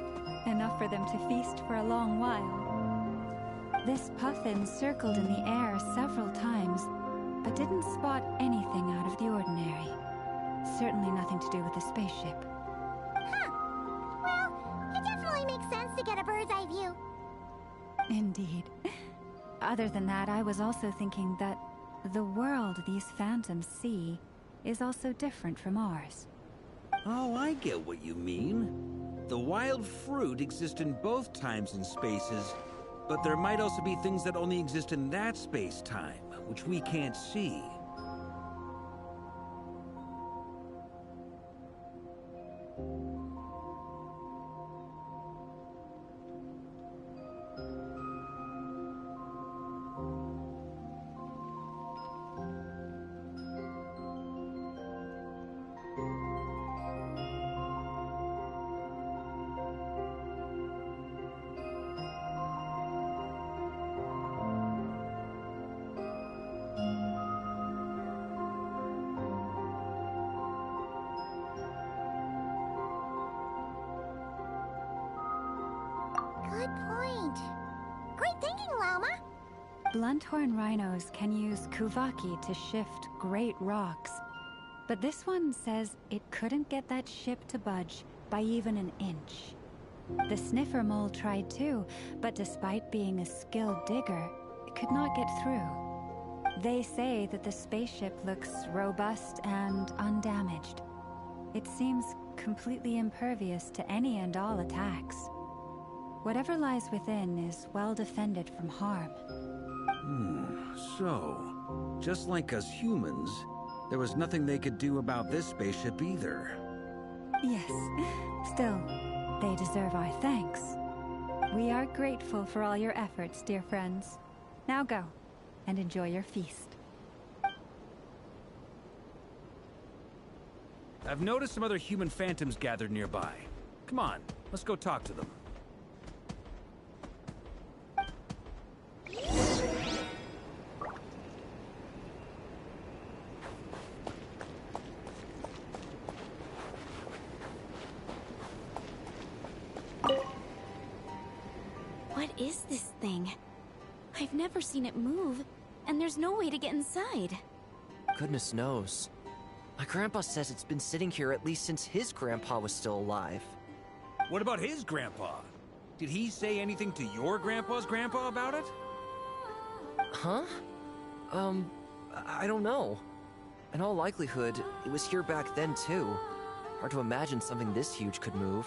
enough for them to feast for a long while. This puffin circled in the air several times, but didn't spot anything out of the ordinary. Certainly nothing to do with the spaceship. Huh. Well, it definitely makes sense to get a bird's eye view. Indeed. Other than that, I was also thinking that the world these phantoms see is also different from ours. Oh, I get what you mean. The wild fruit exist in both times and spaces, But there might also be things that only exist in that space-time, which we can't see. Good point. Great thinking, Llama. Blunthorn rhinos can use kuvaki to shift great rocks. But this one says it couldn't get that ship to budge by even an inch. The sniffer mole tried too, but despite being a skilled digger, it could not get through. They say that the spaceship looks robust and undamaged. It seems completely impervious to any and all attacks. Whatever lies within is well defended from harm. So, just like us humans, there was nothing they could do about this spaceship either. Yes. Still, they deserve our thanks. We are grateful for all your efforts, dear friends. Now go, and enjoy your feast. I've noticed some other human phantoms gathered nearby. Come on, let's go talk to them. What is this thing? I've never seen it move, and there's no way to get inside. Goodness knows. My grandpa says it's been sitting here at least since his grandpa was still alive. What about his grandpa? Did he say anything to your grandpa's grandpa about it? Huh? I don't know. In all likelihood, it was here back then too. Hard to imagine something this huge could move.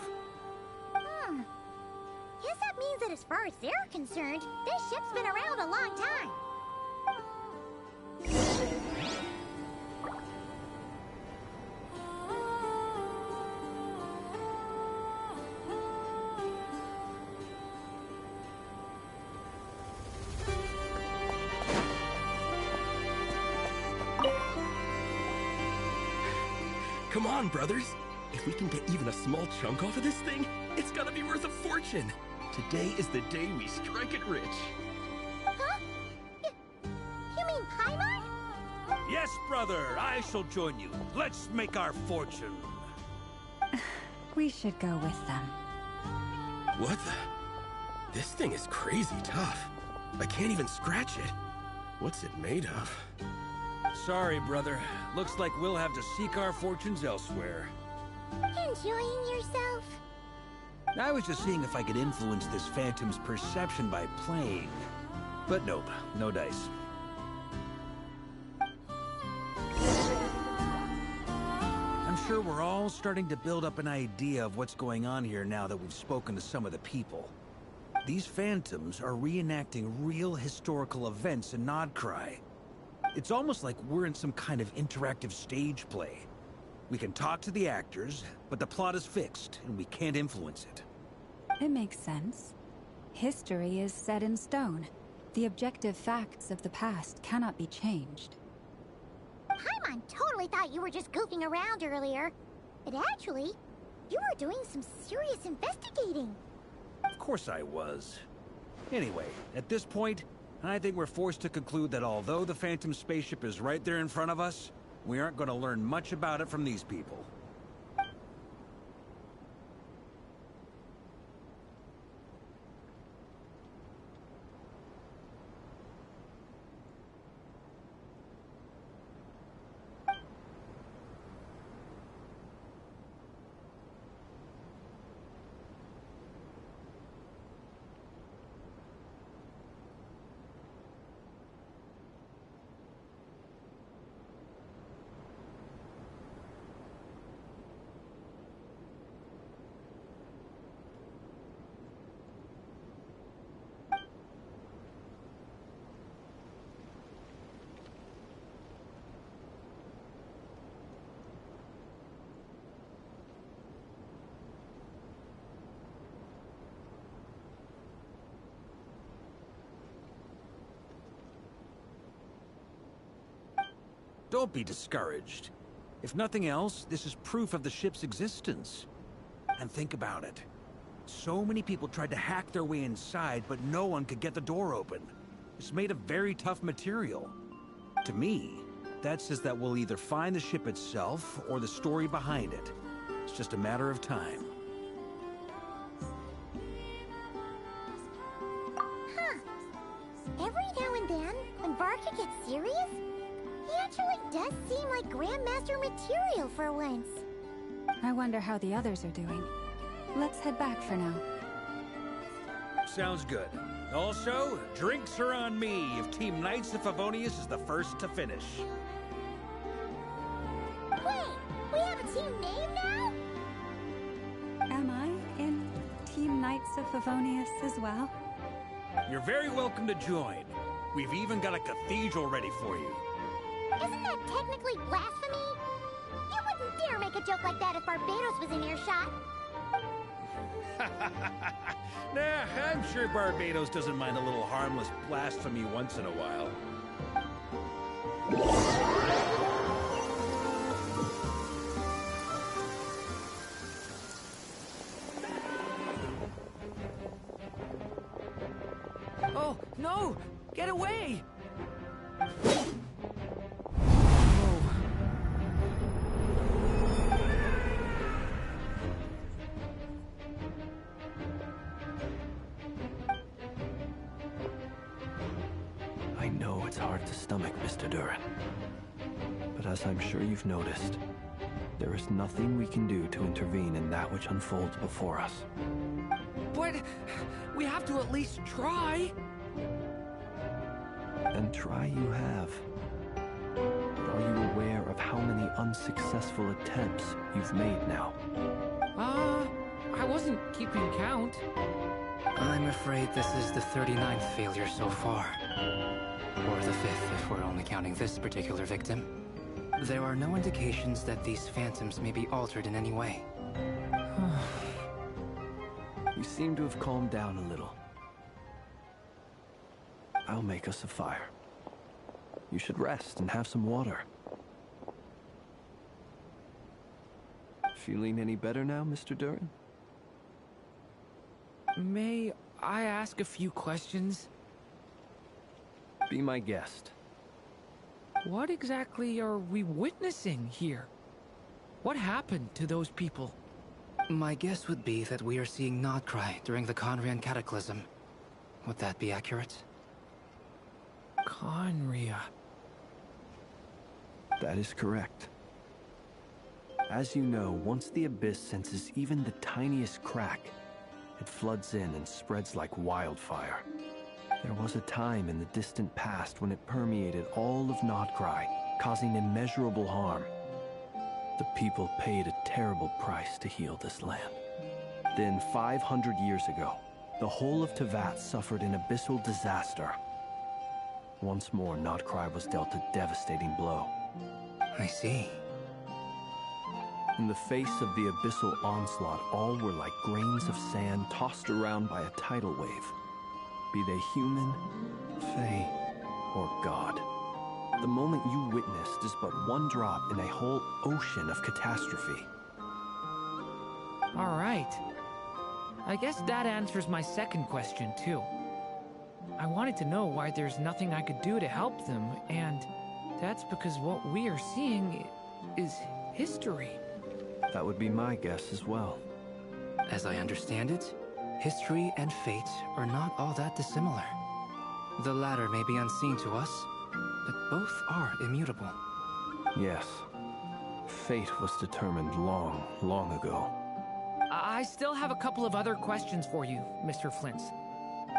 Guess that means that as far as they're concerned, this ship's been around a long time. Come on, brothers. If we can get even a small chunk off of this thing, it's gonna be worth a fortune. Today is the day we strike it rich. Huh? You mean Paimon? Yes, brother, I shall join you. Let's make our fortune. We should go with them. What the? This thing is crazy tough. I can't even scratch it. What's it made of? Sorry, brother. Looks like we'll have to seek our fortunes elsewhere. Enjoying yourself? I was just seeing if I could influence this phantom's perception by playing. But nope, no dice. I'm sure we're all starting to build up an idea of what's going on here now that we've spoken to some of the people. These phantoms are reenacting real historical events in Nordcry. It's almost like we're in some kind of interactive stage play. We can talk to the actors, but the plot is fixed, and we can't influence it. It makes sense. History is set in stone. The objective facts of the past cannot be changed. Paimon totally thought you were just goofing around earlier. But actually, you were doing some serious investigating. Of course I was. Anyway, at this point, I think we're forced to conclude that although the Phantom spaceship is right there in front of us, we aren't going to learn much about it from these people. Don't be discouraged. If nothing else, this is proof of the ship's existence. And think about it. So many people tried to hack their way inside, but no one could get the door open. It's made of very tough material. To me, that says that we'll either find the ship itself or the story behind it. It's just a matter of time. Huh. Every now and then, when Varka gets serious, he actually does seem like Grandmaster material for once. I wonder how the others are doing. Let's head back for now. Sounds good. Also, drinks are on me if Team Knights of Favonius is the first to finish. Wait, we have a team name now? Am I in Team Knights of Favonius as well? You're very welcome to join. We've even got a cathedral ready for you. Isn't that technically blasphemy? You wouldn't dare make a joke like that if Barbados was in earshot. Nah, I'm sure Barbados doesn't mind a little harmless blasphemy once in a while. Oh, no! Get away! I know it's hard to stomach, Mr. Durin. But as I'm sure you've noticed, there is nothing we can do to intervene in that which unfolds before us. But we have to at least try. And try you have. But are you aware of how many unsuccessful attempts you've made now? I wasn't keeping count. I'm afraid this is the 39th failure so far. Or the 5th, if we're only counting this particular victim. There are no indications that these phantoms may be altered in any way. You seem to have calmed down a little. I'll make us a fire. You should rest and have some water. Feeling any better now, Mr. Durin? May I ask a few questions? Be my guest. What exactly are we witnessing here? What happened to those people? My guess would be that we are seeing Nordcry during the Conrian Cataclysm. Would that be accurate? Conria. That is correct. As you know, once the Abyss senses even the tiniest crack, it floods in and spreads like wildfire. There was a time in the distant past when it permeated all of Nordcry, causing immeasurable harm. The people paid a terrible price to heal this land. Then, 500 years ago, the whole of Teyvat suffered an abyssal disaster. Once more, Nordcry was dealt a devastating blow. I see. In the face of the abyssal onslaught, all were like grains of sand tossed around by a tidal wave. Be they human, fae, or god. The moment you witnessed is but one drop in a whole ocean of catastrophe. All right. I guess that answers my second question, too. I wanted to know why there's nothing I could do to help them, and that's because what we are seeing is history. That would be my guess as well. As I understand it, history and fate are not all that dissimilar. The latter may be unseen to us, but both are immutable. Yes. Fate was determined long, long ago. I still have a couple of other questions for you, Mr. Flint.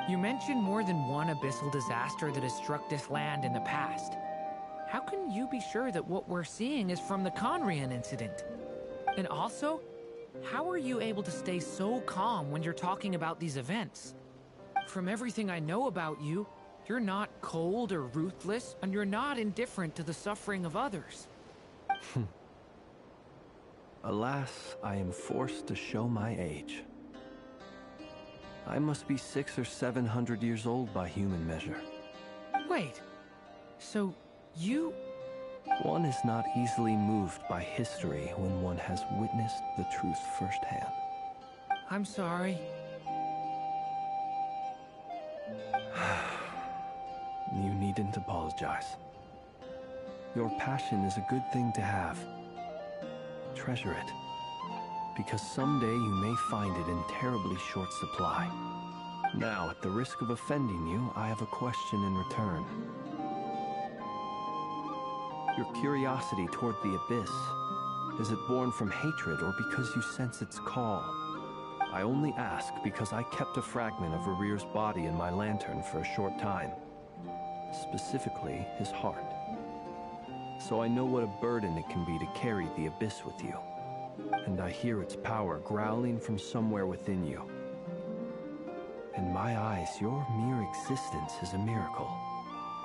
You mentioned more than one abyssal disaster that has struck this land in the past. How can you be sure that what we're seeing is from the Conrian incident? And also, how are you able to stay so calm when you're talking about these events? From everything I know about you, you're not cold or ruthless, and you're not indifferent to the suffering of others. Alas, I am forced to show my age. I must be 600 or 700 years old by human measure. Wait, so you... One is not easily moved by history when one has witnessed the truth firsthand. I'm sorry. You needn't apologize. Your passion is a good thing to have. Treasure it, because someday you may find it in terribly short supply. Now, at the risk of offending you, I have a question in return. Your curiosity toward the Abyss, is it born from hatred or because you sense its call? I only ask because I kept a fragment of Rere's body in my lantern for a short time. Specifically, his heart. So I know what a burden it can be to carry the Abyss with you. And I hear its power growling from somewhere within you. In my eyes, your mere existence is a miracle.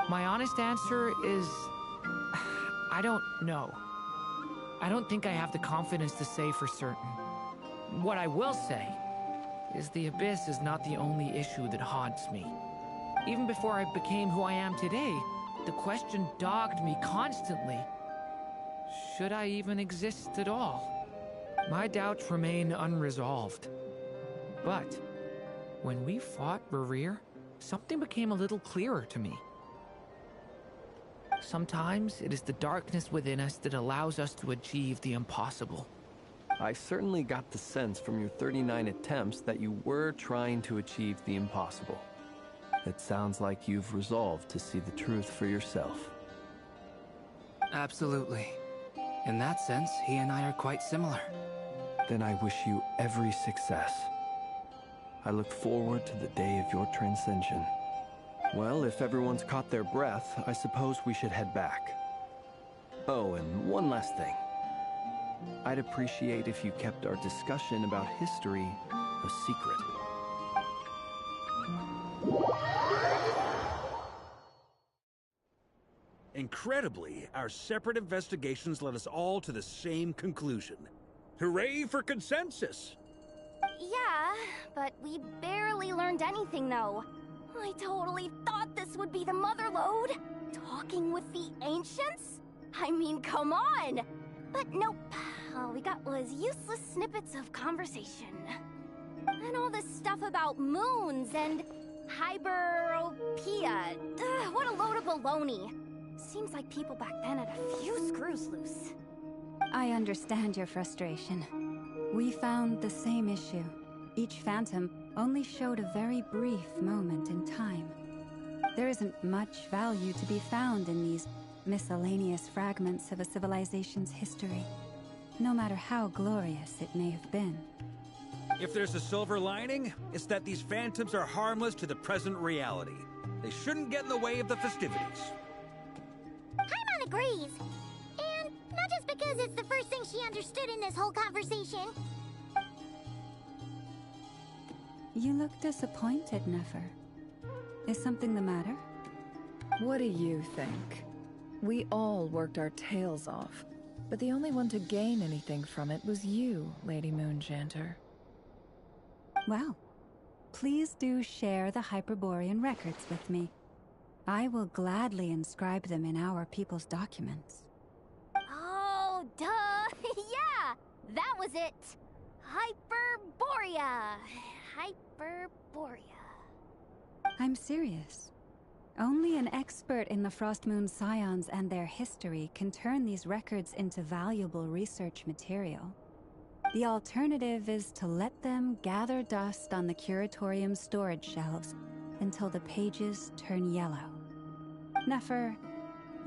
My honest answer is... I don't know. I don't think I have the confidence to say for certain. What I will say is the Abyss is not the only issue that haunts me. Even before I became who I am today, the question dogged me constantly. Should I even exist at all? My doubts remain unresolved. But when we fought Rerir, something became a little clearer to me. Sometimes it is the darkness within us that allows us to achieve the impossible. I certainly got the sense from your 39 attempts that you were trying to achieve the impossible. It sounds like you've resolved to see the truth for yourself. Absolutely. In that sense, he and I are quite similar. Then I wish you every success. I look forward to the day of your transcension. Well, if everyone's caught their breath, I suppose we should head back. Oh, and one last thing. I'd appreciate if you kept our discussion about history a secret. Incredibly, our separate investigations led us all to the same conclusion. Hooray for consensus! Yeah, but we barely learned anything, though. I totally thought this would be the mother lode. Talking with the ancients? I mean, come on! But nope. All we got was useless snippets of conversation. And all this stuff about moons and hyperopia. What a load of baloney. Seems like people back then had a few screws loose. I understand your frustration. We found the same issue. Each phantom only showed a very brief moment in time. There isn't much value to be found in these miscellaneous fragments of a civilization's history, no matter how glorious it may have been. If there's a silver lining, it's that these phantoms are harmless to the present reality. They shouldn't get in the way of the festivities. Paimon agrees. And not just because it's the first thing she understood in this whole conversation. You look disappointed, Nefer. Is something the matter? What do you think? We all worked our tails off, but the only one to gain anything from it was you, Lady Moonjanter. Well, please do share the Hyperborean records with me. I will gladly inscribe them in our people's documents. Oh, duh! Yeah! That was it! Hyperborea! Hyperborea. I'm serious. Only an expert in the Frostmoon Scions and their history can turn these records into valuable research material. The alternative is to let them gather dust on the Curatorium's storage shelves until the pages turn yellow. Nefer,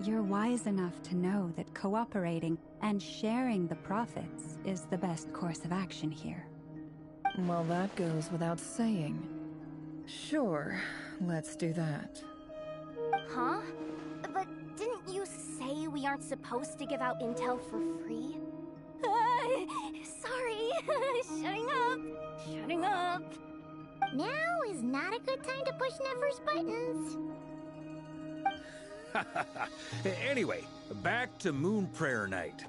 you're wise enough to know that cooperating and sharing the profits is the best course of action here. Well, that goes without saying. Sure, let's do that. Huh? But didn't you say we aren't supposed to give out intel for free? Sorry. Shutting up. Now is not a good time to push Nefer's buttons. Anyway, back to Moon Prayer Night.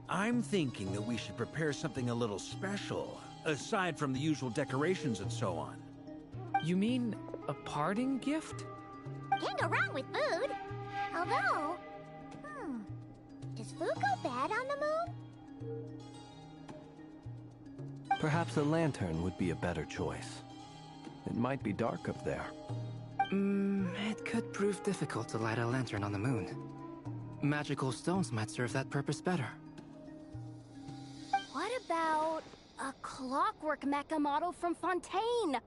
I'm thinking that we should prepare something a little special, aside from the usual decorations and so on. You mean a parting gift? Can't go wrong with food. Although, Does food go bad on the moon? Perhaps a lantern would be a better choice. It might be dark up there. It could prove difficult to light a lantern on the moon. Magical stones might serve that purpose better. What about a clockwork mecha model from Fontaine?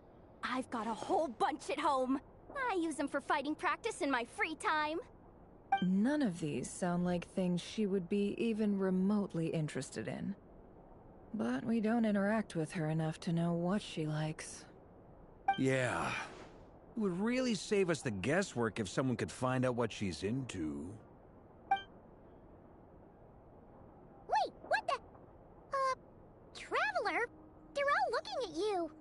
I've got a whole bunch at home. I use them for fighting practice in my free time. None of these sound like things she would be even remotely interested in. But we don't interact with her enough to know what she likes. Yeah. It would really save us the guesswork if someone could find out what she's into. Wait, what the? Traveler? They're all looking at you.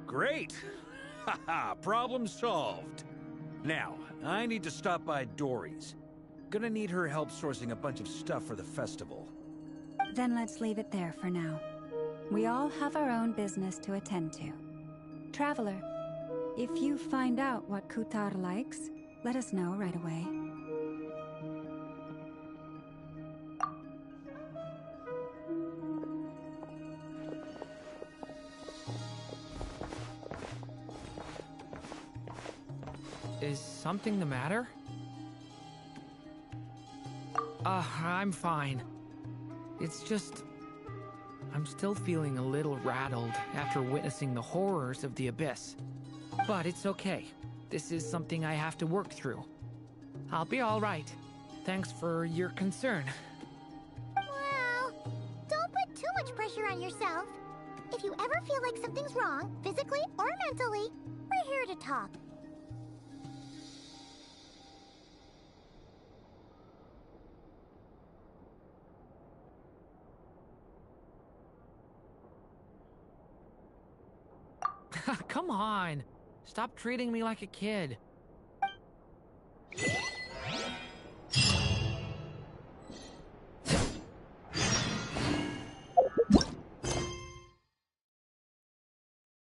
Great! Haha, problem solved. Now, I need to stop by Dory's. Gonna need her help sourcing a bunch of stuff for the festival. Then let's leave it there for now. We all have our own business to attend to. Traveler, if you find out what Kutar likes, let us know right away. Is something the matter? I'm fine. It's just... I'm still feeling a little rattled after witnessing the horrors of the Abyss. But it's okay. This is something I have to work through. I'll be all right. Thanks for your concern. Well, don't put too much pressure on yourself. If you ever feel like something's wrong, physically or mentally, we're here to talk. Come on. Stop treating me like a kid.